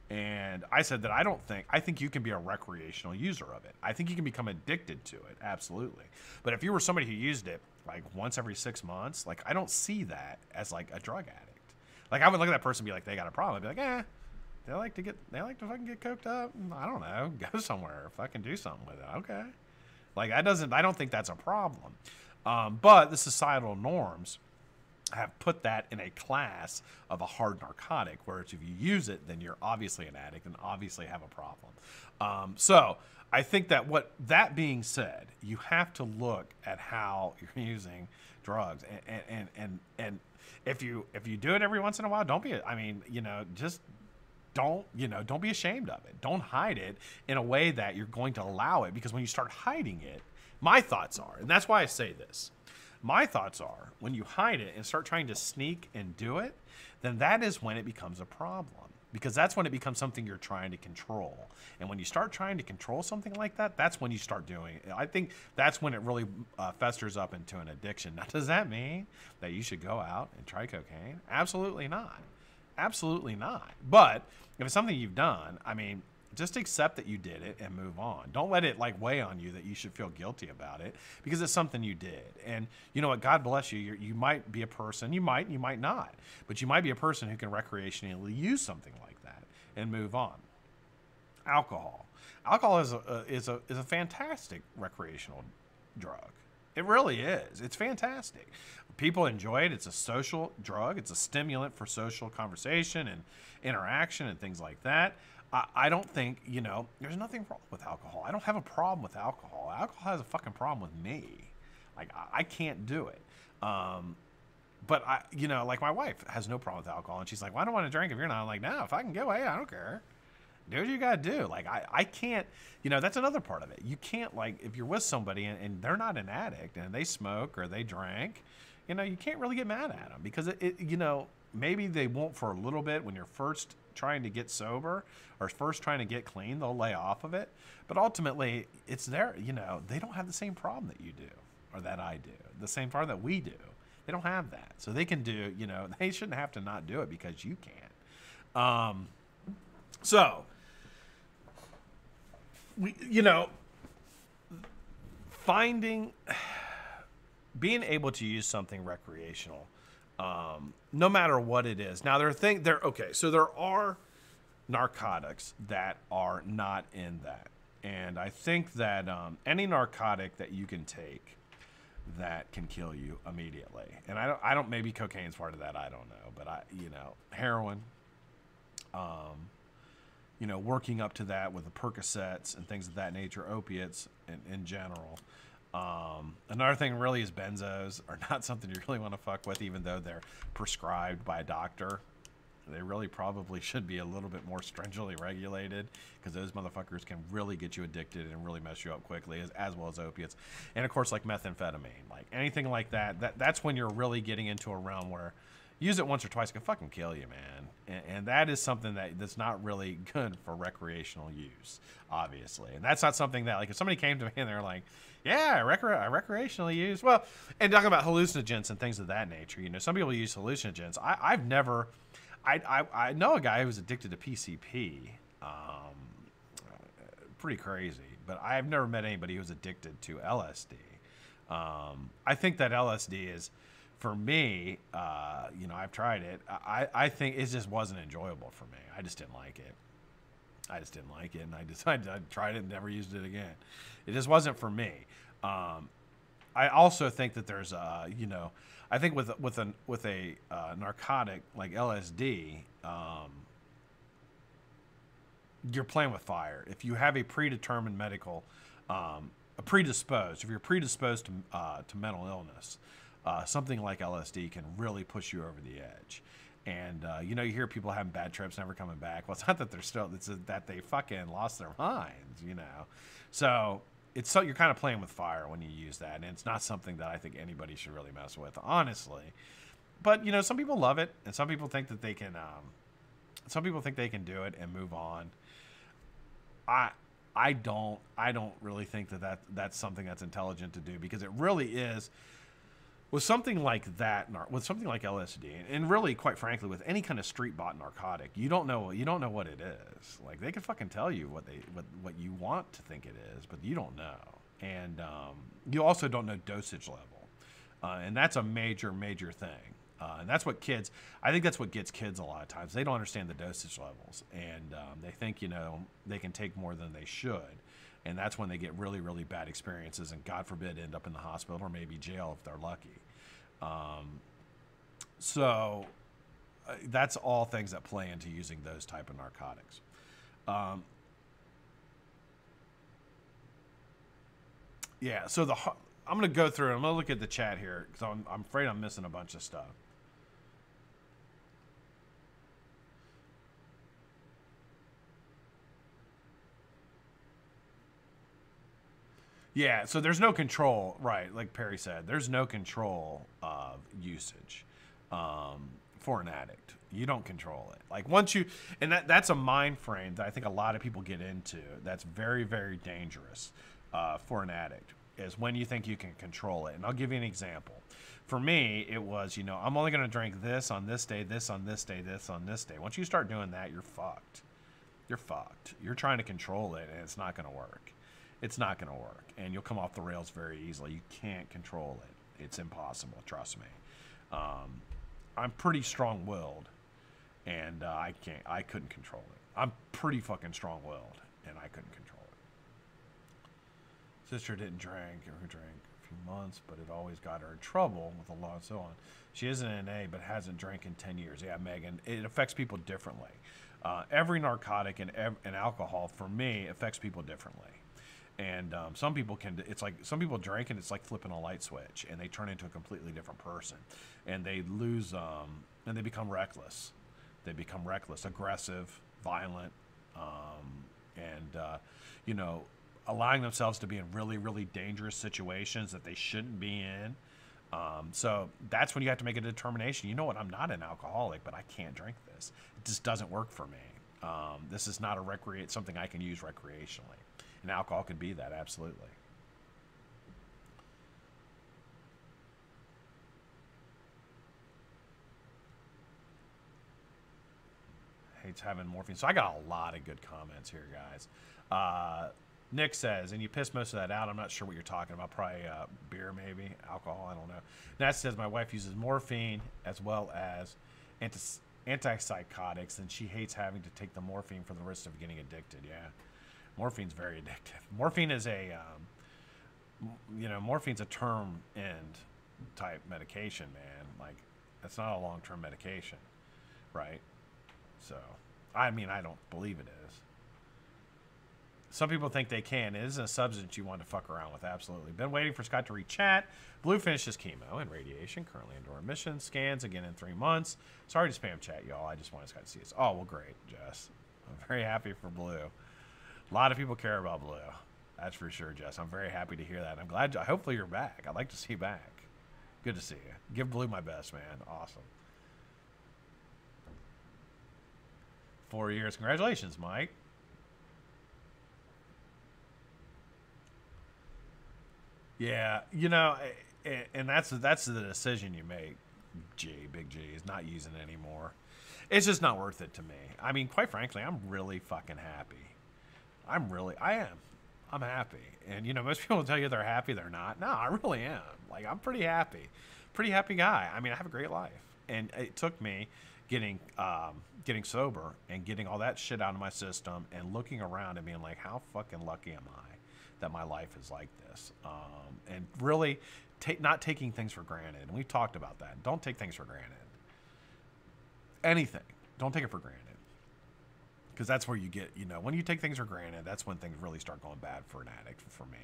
And I said that I think you can be a recreational user of it. I think you can become addicted to it, absolutely. But if you were somebody who used it like once every 6 months, like I don't see that as like a drug addict. Like I would look at that person and be like, they got a problem. I'd be like, they like to fucking get coked up. I don't know, go somewhere, fucking do something with it. Okay. Like I don't think that's a problem. But the societal norms have put that in a class of a hard narcotic, whereas if you use it, then you're obviously an addict and obviously have a problem. So I think that being said, you have to look at how you're using drugs, and if you do it every once in a while, don't be ashamed of it. Don't hide it in a way that you're going to allow it, because when you start hiding it, my thoughts are, and that's why I say this, my thoughts are, when you hide it and start trying to sneak and do it, then that is when it becomes a problem, because that's when it becomes something you're trying to control. And when you start trying to control something like that, that's when you start doing it. I think that's when it really festers up into an addiction. Now, does that mean that you should go out and try cocaine? Absolutely not. Absolutely not. But if it's something you've done, I mean, just accept that you did it and move on. Don't let it like weigh on you that you should feel guilty about it, because it's something you did. And you know what? God bless you. You might be a person, you might not, but you might be a person who can recreationally use something like that and move on. Alcohol is a fantastic recreational drug. It really is. It's fantastic. People enjoy it. It's a social drug. It's a stimulant for social conversation and interaction and things like that. I don't think, there's nothing wrong with alcohol. I don't have a problem with alcohol. Alcohol has a fucking problem with me. Like, I can't do it. But like my wife has no problem with alcohol, and she's like, well, I don't want to drink if you're not. I'm like, no, if I can get away, I don't care. Do what you got to do. Like, I can't, that's another part of it. You can't, like, if you're with somebody and they're not an addict and they smoke or they drink, you can't really get mad at them, because maybe they won't for a little bit when you're first trying to get sober or first trying to get clean. They'll lay off of it, but ultimately it's there. They don't have the same problem that you do or that I do, the same problem that we do. They don't have that, so they can do. They shouldn't have to not do it because you can't. So we, being able to use something recreational No matter what it is. Now okay, so there are narcotics that are not in that. And I think that any narcotic that you can take that can kill you immediately. And I don't maybe cocaine's part of that, I don't know, but heroin, working up to that with the Percocets and things of that nature, opiates in general. Another thing really is benzos are not something you really want to fuck with, even though they're prescribed by a doctor. They really probably should be a little bit more stringently regulated, because those motherfuckers can really get you addicted and really mess you up quickly, as well as opiates. And of course, like methamphetamine, like anything like that's when you're really getting into a realm where use it once or twice can fucking kill you, man. And that is something that's not really good for recreational use, obviously. And that's not something that, like, if somebody came to me and they're like, yeah, I recreationally use, well, and talking about hallucinogens and things of that nature, some people use hallucinogens. I know a guy who's addicted to PCP, pretty crazy, but I've never met anybody who's addicted to LSD. I think that LSD is, for me, I've tried it. I think it just wasn't enjoyable for me. I just didn't like it. And I decided I tried it and never used it again. It just wasn't for me. I also think that there's, I think with a narcotic like LSD, you're playing with fire. If you have a predetermined medical, if you're predisposed to mental illness, something like LSD can really push you over the edge. And you hear people having bad trips, never coming back. Well, it's not that it's that they fucking lost their minds, So you're kind of playing with fire when you use that, and it's not something that I think anybody should really mess with, honestly. But some people love it, and some people think that they can. Some people think they can do it and move on. I don't really think that's something that's intelligent to do, because it really is. With something like that, with something like LSD, and really, quite frankly, with any kind of street bought narcotic, you don't know what it is. Like, they can fucking tell you what you want to think it is, but you don't know, and you also don't know dosage level, and that's a major thing. And that's what I think that's what gets kids a lot of times. They don't understand the dosage levels, and they think they can take more than they should. And that's when they get really, really bad experiences, and God forbid end up in the hospital or maybe jail if they're lucky. So that's all things that play into using those type of narcotics. Yeah, so I'm going to go through it. I'm going to look at the chat here, because I'm afraid I'm missing a bunch of stuff. Yeah, so there's no control, right? Like Perry said, there's no control of usage for an addict. You don't control it. Like, once you, and that's a mind frame that I think a lot of people get into. That's very, very dangerous for an addict, is when you think you can control it. And I'll give you an example. For me, it was, I'm only going to drink this on this day, this on this day, this on this day. Once you start doing that, you're fucked. You're fucked. You're trying to control it, and it's not going to work. It's not going to work, and you'll come off the rails very easily. You can't control it. It's impossible, trust me. I'm pretty strong-willed, and I couldn't control it. I'm pretty fucking strong-willed, and I couldn't control it. Sister didn't drink, or drank a few months, but it always got her in trouble with the law and so on. She is an NA, but hasn't drank in 10 years. Yeah, Megan, it affects people differently. Every narcotic and alcohol, for me, affects people differently. And some people some people drink and it's like flipping a light switch, and they turn into a completely different person, and they lose, and they become reckless. They become reckless, aggressive, violent, and allowing themselves to be in really, really dangerous situations that they shouldn't be in. So that's when you have to make a determination. You know what? I'm not an alcoholic, but I can't drink this. It just doesn't work for me. This is not something I can use recreationally. And alcohol could be that, absolutely. Hates having morphine. So I got a lot of good comments here, guys. Nick says, and you pissed most of that out. I'm not sure what you're talking about. Probably beer, maybe alcohol. I don't know. Nat says my wife uses morphine as well as antipsychotics, and she hates having to take the morphine for the risk of getting addicted. Yeah, morphine's very addictive. Morphine is a, morphine's a term end type medication, man. Like, that's not a long-term medication, right? So, I mean, I don't believe it is. Some people think they can. It isn't a substance you want to fuck around with. Absolutely. Been waiting for Scott to re-chat. Blue finishes chemo and radiation. Currently under remission. Scans again in 3 months. Sorry to spam chat, y'all. I just wanted Scott to see us. Oh, well, great, Jess. I'm very happy for Blue. A lot of people care about Blue. That's for sure, Jess. I'm very happy to hear that. I'm glad. Hopefully you're back. I'd like to see you back. Good to see you. Give Blue my best, man. Awesome. 4 years. Congratulations, Mike. Yeah, and that's the decision you make. Big G is not using it anymore. It's just not worth it to me. I mean, quite frankly, I'm really fucking happy. I am. I'm happy. And most people will tell you they're happy, they're not. No, I really am. Like, I'm pretty happy. Pretty happy guy. I mean, I have a great life. And it took me getting sober and getting all that shit out of my system and looking around and being like, how fucking lucky am I that my life is like this, and really not taking things for granted. And we've talked about that. Don't take things for granted. Anything. Don't take it for granted. Because that's where you get, when you take things for granted, that's when things really start going bad for an addict, for me.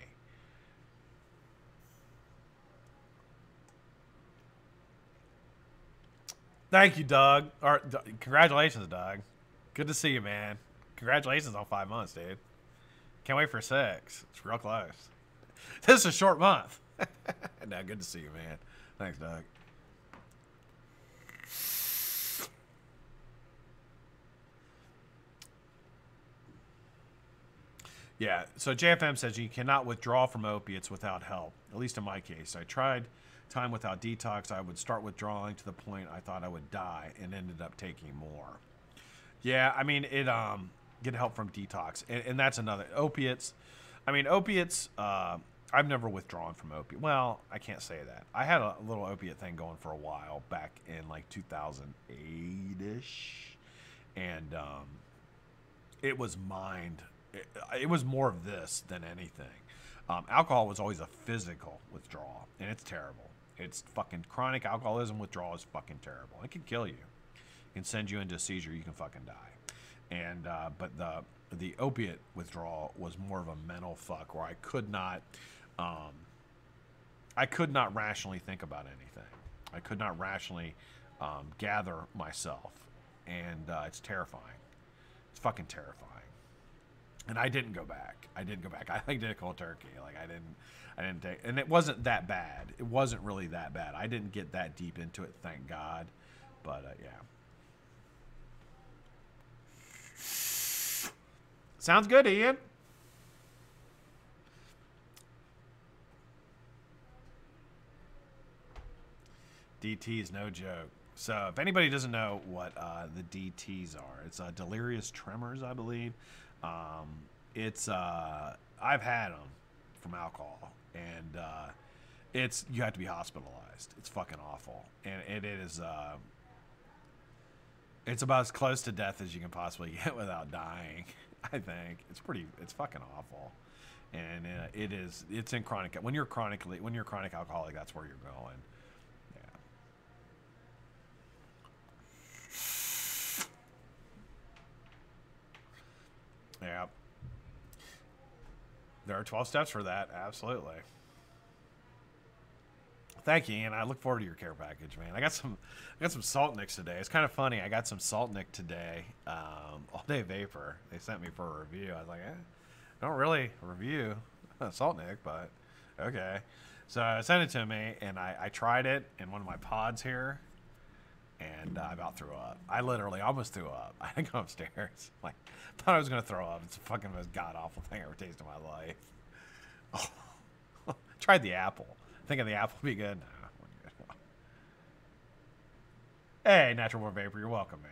Thank you, Doug. Congratulations, Doug. Good to see you, man. Congratulations on 5 months, dude. Can't wait for 6. It's real close. This is a short month. No, good to see you, man. Thanks, Doug. Yeah, so JFM says you cannot withdraw from opiates without help, at least in my case. I tried time without detox. I would start withdrawing to the point I thought I would die and ended up taking more. Yeah, I mean, get help from detox, and that's another. Opiates, I've never withdrawn from opiate. Well, I can't say that. I had a little opiate thing going for a while back in like 2008-ish, and it was it was more of this than anything. Alcohol was always a physical withdrawal, and it's terrible. It's fucking chronic alcoholism withdrawal is fucking terrible. It can kill you. It can send you into a seizure. You can fucking die. And but the opiate withdrawal was more of a mental fuck where I could not rationally think about anything. I could not rationally gather myself, and it's terrifying. It's fucking terrifying. And I didn't go back. I did a cold turkey. Like I didn't take, and it wasn't that bad. It wasn't really that bad. I didn't get that deep into it, thank God. But yeah. Sounds good, Ian. DT is no joke. So if anybody doesn't know what the DTs are, it's delirious tremors, I believe. It's I've had them from alcohol, and you have to be hospitalized. It's fucking awful, and it is it's about as close to death as you can possibly get without dying. I think it's fucking awful, and it's in chronic. When you're chronic alcoholic, that's where you're going. Yeah. There are 12 steps for that. Absolutely. Thank you, Ian. I look forward to your care package, man. I got some salt nicks today. It's kind of funny. I got some salt nick today. All Day Vapor. They sent me for a review. I was like, don't really review salt nick, but okay. So I sent it to me, and I tried it in one of my pods here, and I about threw up. I literally almost threw up. I had to go upstairs. Like, thought I was going to throw up. It's the fucking most god-awful thing I ever tasted in my life. Oh. Tried the apple. Thinking the apple would be good. No, we're good. Hey, Natural Born Vapor, you're welcome, man.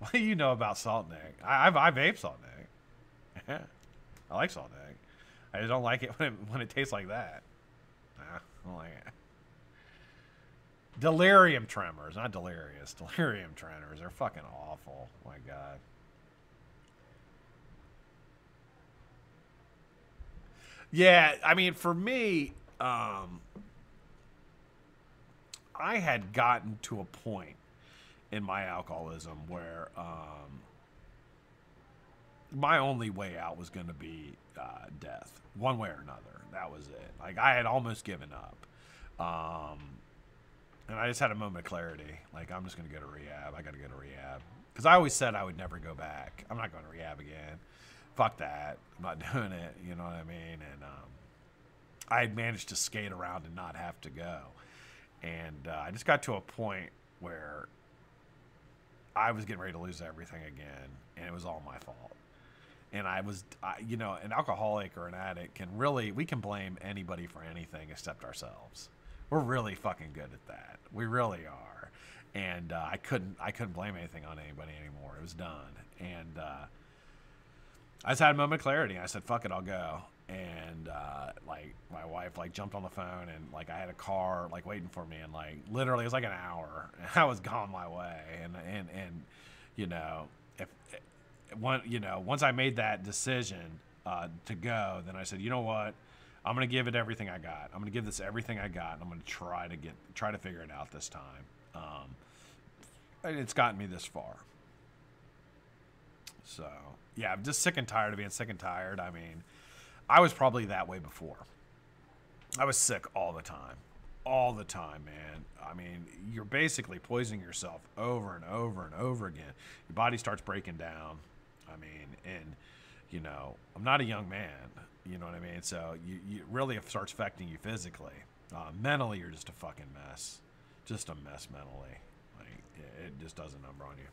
What do you know about Salt Nick? I vape Salt Nick. Yeah, I like salt egg. I just don't like it when it tastes like that. Nah, I don't like it. Delirium tremors, not delirious. Delirium tremors. They're fucking awful. Oh my God. Yeah, I mean, for me, I had gotten to a point in my alcoholism where my only way out was going to be death, one way or another. That was it. Like, I had almost given up. And I just had a moment of clarity. Like, I'm just going to go to rehab. I got to go to rehab. Because I always said I would never go back. I'm not going to rehab again. Fuck that. I'm not doing it. You know what I mean? And I had managed to skate around and not have to go. And I just got to a point where I was getting ready to lose everything again. And it was all my fault. And you know, an alcoholic or an addict we can blame anybody for anything except ourselves. We're really fucking good at that. We really are. And I couldn't blame anything on anybody anymore. It was done. And I just had a moment of clarity. I said, fuck it, I'll go. And like, my wife like jumped on the phone, and like, I had a car like waiting for me, and like literally it was like an hour, and I was gone my way. And you know, once I made that decision to go, then I said, you know what? I'm going to give it everything I got. I'm going to give this everything I got, and I'm going to try to figure it out this time. And it's gotten me this far. So, yeah, I'm just sick and tired of being sick and tired. I mean, I was probably that way before. I was sick all the time. All the time, man. I mean, you're basically poisoning yourself over and over and over again. Your body starts breaking down. I mean, and, you know, I'm not a young man. You know what I mean? So you really it starts affecting you physically. Mentally, you're just a fucking mess. Just a mess mentally. Like, it just does a number on you.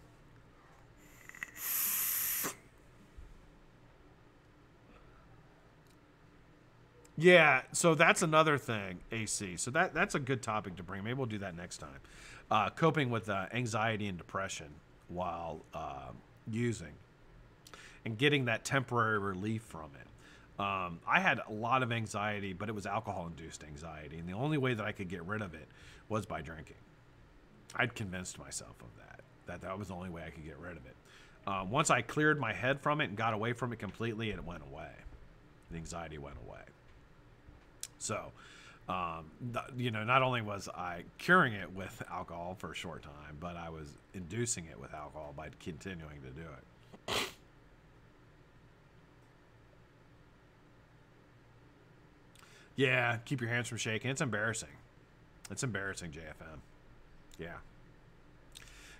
Yeah, so that's another thing, AC. So that's a good topic to bring. Maybe we'll do that next time. Coping with anxiety and depression while using, and getting that temporary relief from it. I had a lot of anxiety, but it was alcohol-induced anxiety, and the only way that I could get rid of it was by drinking. I'd convinced myself of that was the only way I could get rid of it. Once I cleared my head from it and got away from it completely, it went away. The anxiety went away. So, you know, not only was I curing it with alcohol for a short time, but I was inducing it with alcohol by continuing to do it. Yeah, keep your hands from shaking. It's embarrassing. It's embarrassing, JFM. Yeah.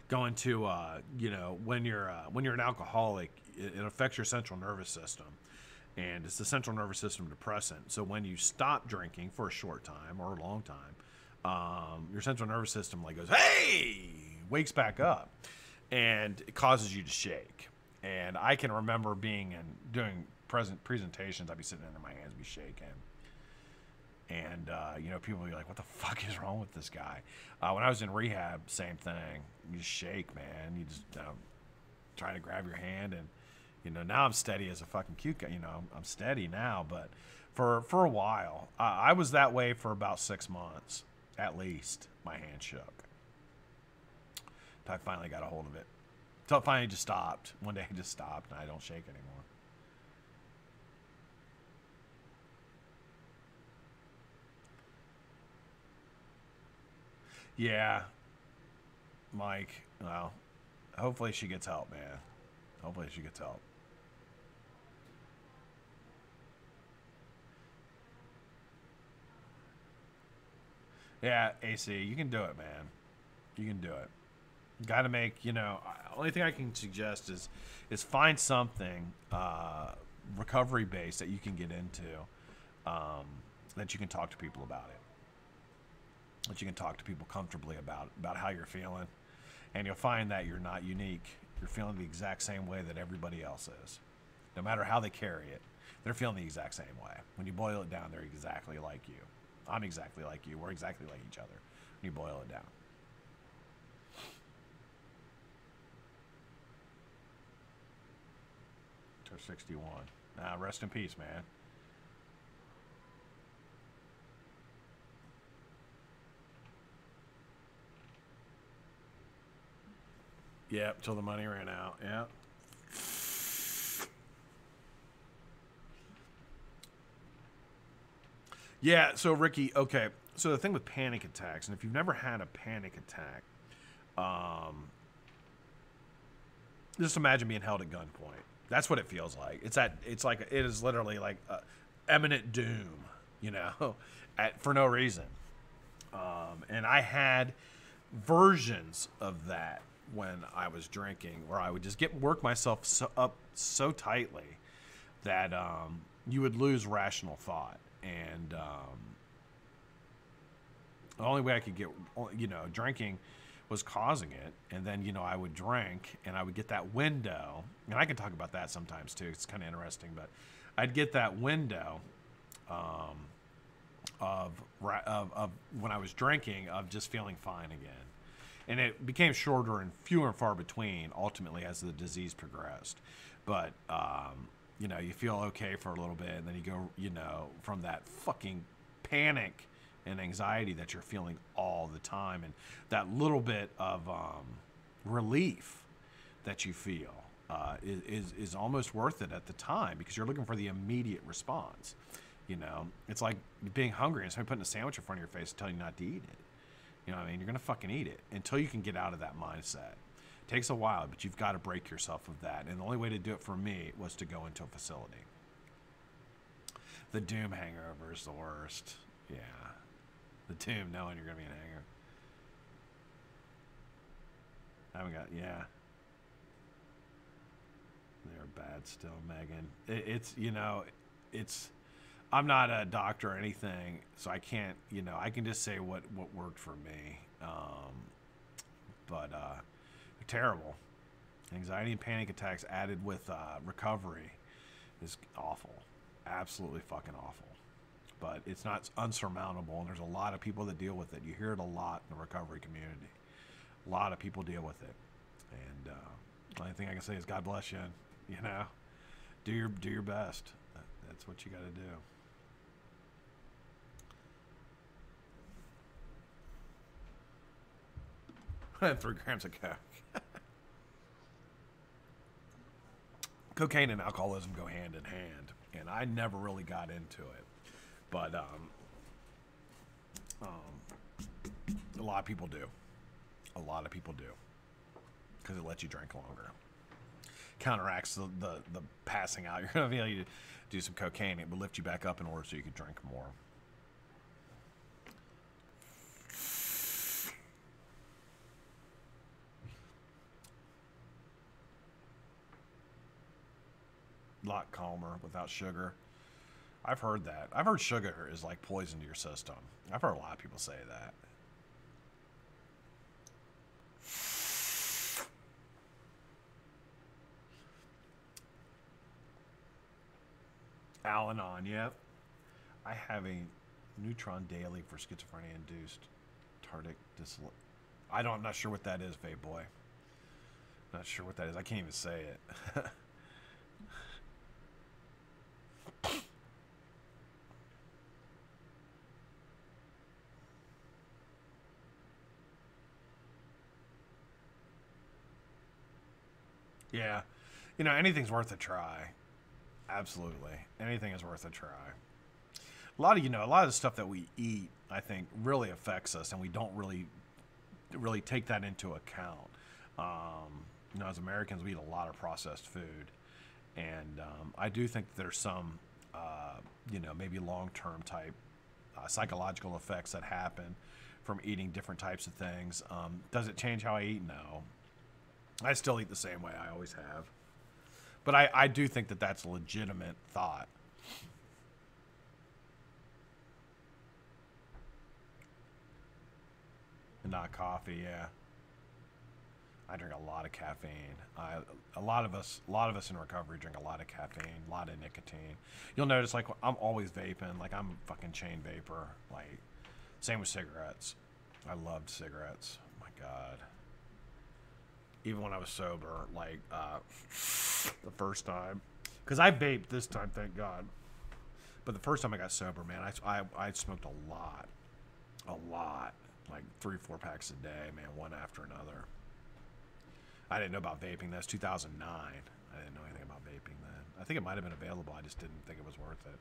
Going to, you know, when you're an alcoholic, it affects your central nervous system, and it's the central nervous system depressant. So when you stop drinking for a short time or a long time, your central nervous system like goes, hey, wakes back up, and it causes you to shake. And I can remember being and doing presentations. I'd be sitting there, my hands be shaking. And, you know, people would be like, what the fuck is wrong with this guy? When I was in rehab, same thing. You just shake, man. You just try to grab your hand. And, you know, now I'm steady as a fucking cucumber. You know, I'm steady now. But for a while, I was that way for about 6 months, at least. My hand shook. Until I finally got a hold of it. Until it finally just stopped. One day it just stopped, and I don't shake anymore. Yeah, Mike. Well, hopefully she gets help, man. Hopefully she gets help. Yeah, AC, you can do it, man. You can do it. Got to make, you know. Only thing I can suggest is find something recovery based that you can get into, that you can talk to people about it. That you can talk to people comfortably about how you're feeling, and you'll find that you're not unique. You're feeling the exact same way that everybody else is. No matter how they carry it, they're feeling the exact same way. When you boil it down, they're exactly like you. I'm exactly like you. We're exactly like each other when you boil it down. To 61. Rest in peace, man. Yep, till the money ran out. Yep. Yeah, so Ricky, okay. So the thing with panic attacks, and if you've never had a panic attack, just imagine being held at gunpoint. That's what it feels like. It is literally like imminent doom, you know, for no reason. And I had versions of that when I was drinking, where I would just work myself up so tightly that you would lose rational thought. And the only way I could get, you know, drinking was causing it. And then, you know, I would drink and I would get that window. And I can talk about that sometimes too. It's kind of interesting, but I'd get that window of when I was drinking, of just feeling fine again. And it became shorter and fewer and far between ultimately as the disease progressed. But, you know, you feel okay for a little bit, and then you go, you know, from that fucking panic and anxiety that you're feeling all the time, and that little bit of relief that you feel is almost worth it at the time, because you're looking for the immediate response. You know, it's like being hungry and somebody putting a sandwich in front of your face and telling you not to eat it. You know what I mean? You're going to fucking eat it until you can get out of that mindset. It takes a while, but you've got to break yourself of that. And the only way to do it for me was to go into a facility. The doom hangover is the worst. Yeah. The doom knowing you're going to be an hanger. I haven't got, yeah. They're bad still, Megan. It's, you know, it's, I'm not a doctor or anything, so I can't, you know, I can just say what worked for me. But they're terrible. Anxiety and panic attacks added with recovery is awful. Absolutely fucking awful. But it's not unsurmountable, and there's a lot of people that deal with it. You hear it a lot in the recovery community. A lot of people deal with it. And the only thing I can say is God bless you. You know, do your best. That's what you got to do. 3 grams of coke. Cocaine and alcoholism go hand in hand, and I never really got into it, but a lot of people do. A lot of people do, because it lets you drink longer. Counteracts the passing out. You're gonna be able to do some cocaine. It will lift you back up in order so you can drink more. A lot calmer without sugar. I've heard that. I've heard sugar is like poison to your system. I've heard a lot of people say that. Al-Anon, yep. I have a neutron daily for schizophrenia-induced tardic dyslip. I'm not sure what that is, Vape Boy. Not sure what that is. I can't even say it. Yeah. You know, anything's worth a try. Absolutely. Anything is worth a try. A lot of the stuff that we eat, I think, really affects us, and we don't really take that into account. You know, as Americans, we eat a lot of processed food, and I do think there's some, you know, maybe long-term type psychological effects that happen from eating different types of things. Does it change how I eat? No. I still eat the same way I always have. But I do think that that's a legitimate thought. And not coffee, yeah. I drink a lot of caffeine. A lot of us in recovery drink a lot of caffeine, a lot of nicotine. You'll notice, like, I'm always vaping. Like, I'm a fucking chain vapor. Like, same with cigarettes. I loved cigarettes. Oh my God. Even when I was sober, like, the first time, Because I vaped this time, thank God. But the first time I got sober, man, I smoked a lot, like 3-4 packs a day, man, one after another. I didn't know about vaping. That's 2009. I didn't know anything about vaping then. I think it might have been available. I just didn't think it was worth it.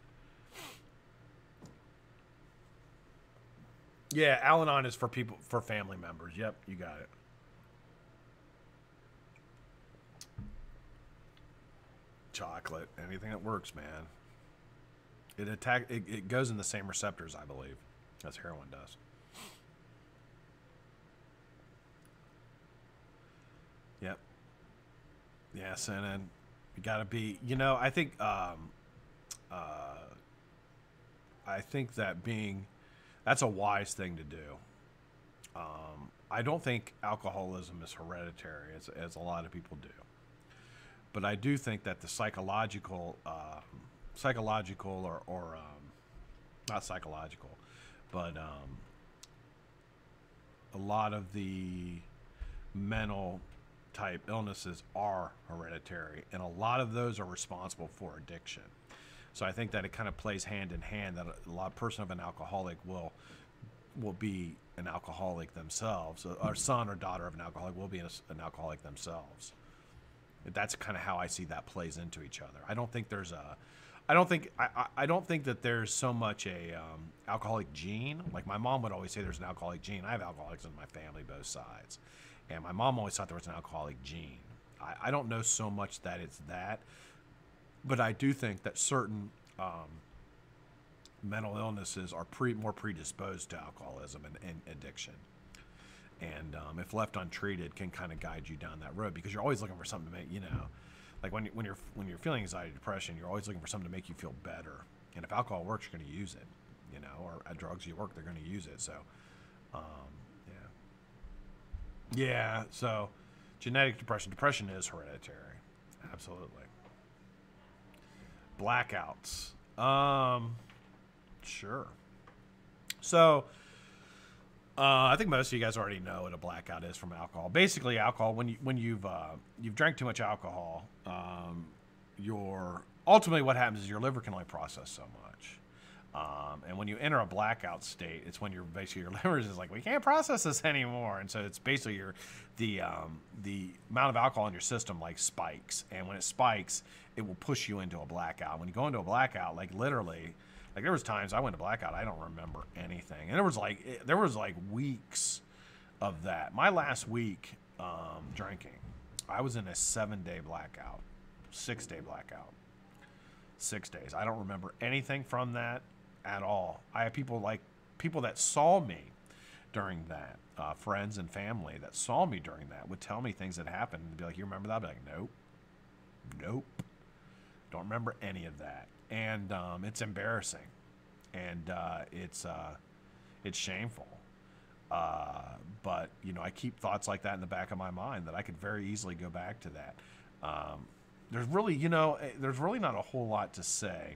Yeah, Al-Anon is for people, for family members. Yep, you got it. Chocolate, anything that works, man. It goes in the same receptors, I believe, as heroin does. Yep. Yes, and then you gotta be, you know, I think that that's a wise thing to do. I don't think alcoholism is hereditary, as a lot of people do. But I do think that the psychological or not psychological, but a lot of the mental type illnesses are hereditary, and a lot of those are responsible for addiction. So I think that it kind of plays hand in hand, that a person of an alcoholic will be an alcoholic themselves. Or son or daughter of an alcoholic will be an alcoholic themselves. That's kind of how I see that plays into each other. I don't think that there's so much a alcoholic gene. Like my mom would always say there's an alcoholic gene. I have alcoholics in my family, both sides. And my mom always thought there was an alcoholic gene. I don't know so much that it's that, but I do think that certain mental illnesses are more predisposed to alcoholism and addiction. And if left untreated, can kind of guide you down that road, because you're always looking for something to make, you know, like when you're feeling anxiety, depression, you're always looking for something to make you feel better. And if alcohol works, you're going to use it, you know, or at drugs you work, they're going to use it. So, yeah. So, genetic depression is hereditary, absolutely. Blackouts, sure. So. I think most of you guys already know what a blackout is from alcohol. Basically, alcohol, when you've drank too much alcohol, ultimately what happens is your liver can only process so much. And when you enter a blackout state, it's when your liver is like, we can't process this anymore, and so it's basically the amount of alcohol in your system like spikes, and when it spikes, it will push you into a blackout. When you go into a blackout, like literally. Like there was times I went to blackout, I don't remember anything, and there was like weeks of that. My last week drinking, I was in a 7-day blackout, 6-day blackout, 6 days. I don't remember anything from that at all. I have people that saw me during that, friends and family that saw me during that would tell me things that happened and be like, "You remember that?" I'd be like, "Nope, don't remember any of that." And it's embarrassing, and it's shameful. But you know, I keep thoughts like that in the back of my mind that I could very easily go back to that. There's really not a whole lot to say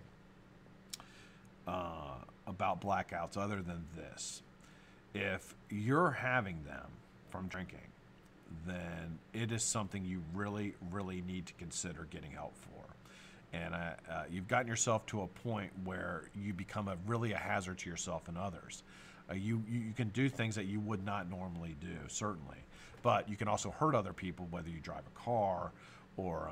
about blackouts other than this: if you're having them from drinking, then it is something you really, really need to consider getting help for. And you've gotten yourself to a point where you become a hazard to yourself and others. You can do things that you would not normally do, certainly. But you can also hurt other people, whether you drive a car or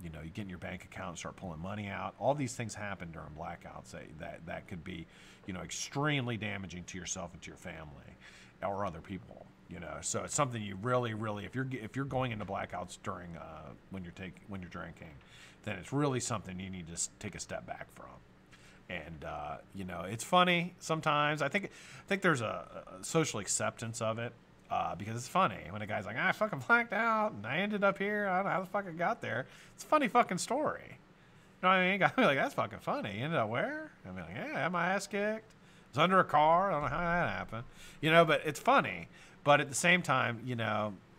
you get in your bank account and start pulling money out. All these things happen during blackouts that could be extremely damaging to yourself and to your family or other people. So it's something you really, really, if you're going into blackouts during when you're drinking, then it's really something you need to take a step back from. And it's funny sometimes. I think there's a social acceptance of it because it's funny when a guy's like, I fucking blacked out and I ended up here. I don't know how the fuck I got there. It's a funny fucking story. You know what I mean? I'd be like, that's fucking funny. You ended up where? I'd be like, yeah, I had my ass kicked. I was under a car. I don't know how that happened. But it's funny. But at the same time,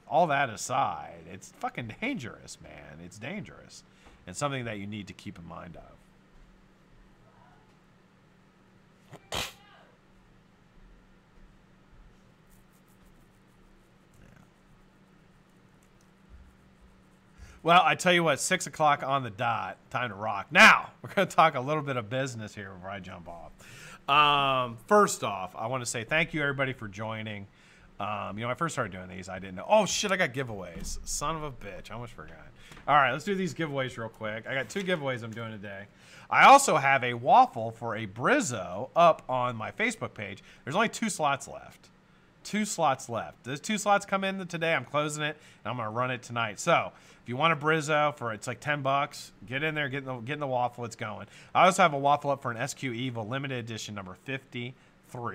all that aside, it's fucking dangerous, man. It's dangerous. And something that you need to keep in mind of. Well, I tell you what, 6 o'clock on the dot. Time to rock. Now, we're going to talk a little bit of business here before I jump off. First off, I want to say thank you, everybody, for joining. When I first started doing these, I didn't know. Oh, shit, I got giveaways. Son of a bitch. I almost forgot. All right, let's do these giveaways real quick. I got 2 giveaways I'm doing today. I also have a waffle for a Brizzo up on my Facebook page. There's only 2 slots left. 2 slots left. Those 2 slots come in today. I'm closing it, and I'm going to run it tonight. So if you want a Brizzo for it's like $10, get in there, get in the waffle. It's going. I also have a waffle up for an SQ Evil limited edition number 53.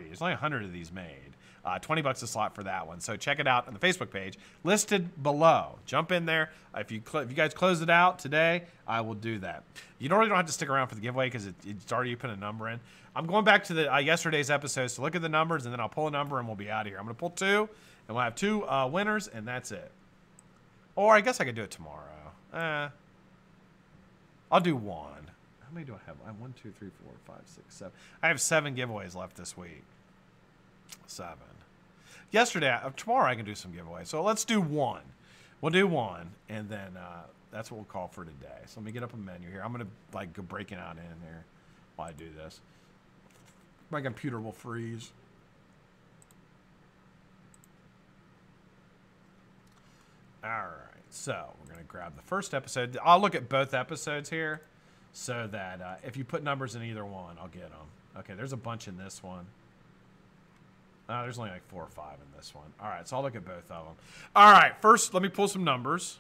There's only 100 of these made. $20 a slot for that one. So check it out on the Facebook page listed below. Jump in there. If you guys close it out today, I will do that. You really don't have to stick around for the giveaway because it's already put a number in. I'm going back to the yesterday's episodes to look at the numbers, and then I'll pull a number and we'll be out of here. I'm going to pull 2, and we'll have 2 winners, and that's it. Or I guess I could do it tomorrow. I'll do 1. How many do I have? I have 1, 2, 3, 4, 5, 6, 7. I have 7 giveaways left this week. 7. Tomorrow I can do some giveaways. So let's do 1. We'll do 1, and then that's what we'll call for today. So let me get up a menu here. I'm gonna go breaking out in here while I do this. My computer will freeze. All right, so we're gonna grab the first episode. I'll look at both episodes here, so that if you put numbers in either one, I'll get them. Okay, there's a bunch in this one. There's only like 4 or 5 in this one. All right, so I'll look at both of them. All right, first let me pull some numbers.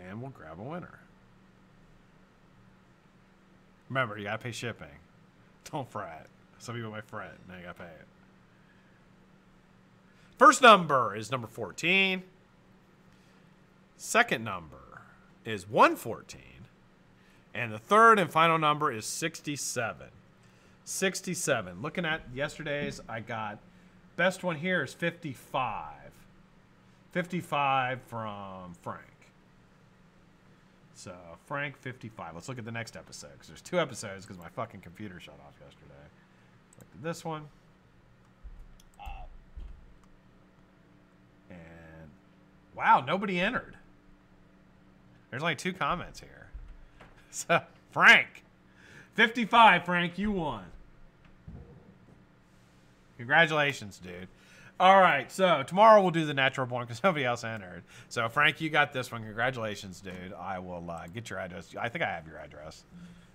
And we'll grab a winner. Remember, you got to pay shipping. Don't fret. Some people might fret. Now you got to pay it. First number is number 14. Second number is 114. And the third and final number is 67. 67. Looking at yesterday's, I got best one here is 55. 55 from Frank. So Frank 55. Let's look at the next episode because there's 2 episodes because my fucking computer shut off yesterday. Look at this one. And wow, nobody entered. There's only 2 comments here. So Frank 55, Frank, you won. Congratulations, dude. All right, so tomorrow we'll do the natural born because nobody else entered. So, Frank, you got this one. Congratulations, dude. I will get your address. I think I have your address.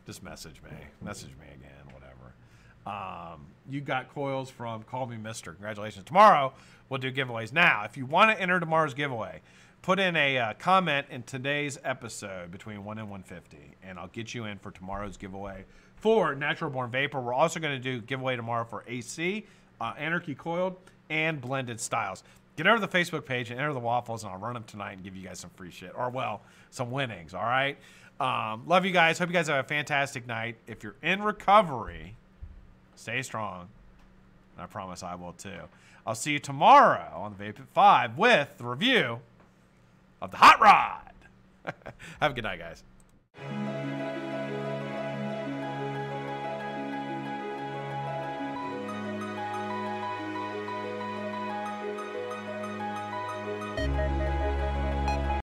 Just message me. Message me again, whatever. You got coils from Call Me Mister. Congratulations. Tomorrow we'll do giveaways. Now, if you want to enter tomorrow's giveaway, put in a comment in today's episode between 1 and 150, and I'll get you in for tomorrow's giveaway for Natural Born Vapor. We're also going to do giveaway tomorrow for AC, Anarchy Coiled, and Blended Styles. Get over to the Facebook page and enter the waffles, and I'll run them tonight and give you guys some free shit. Or, well, some winnings, all right? Love you guys. Hope you guys have a fantastic night. If you're in recovery, stay strong. And I promise I will, too. I'll see you tomorrow on the Vape at 5 with the review of the Hot Rod. Have a good night, guys.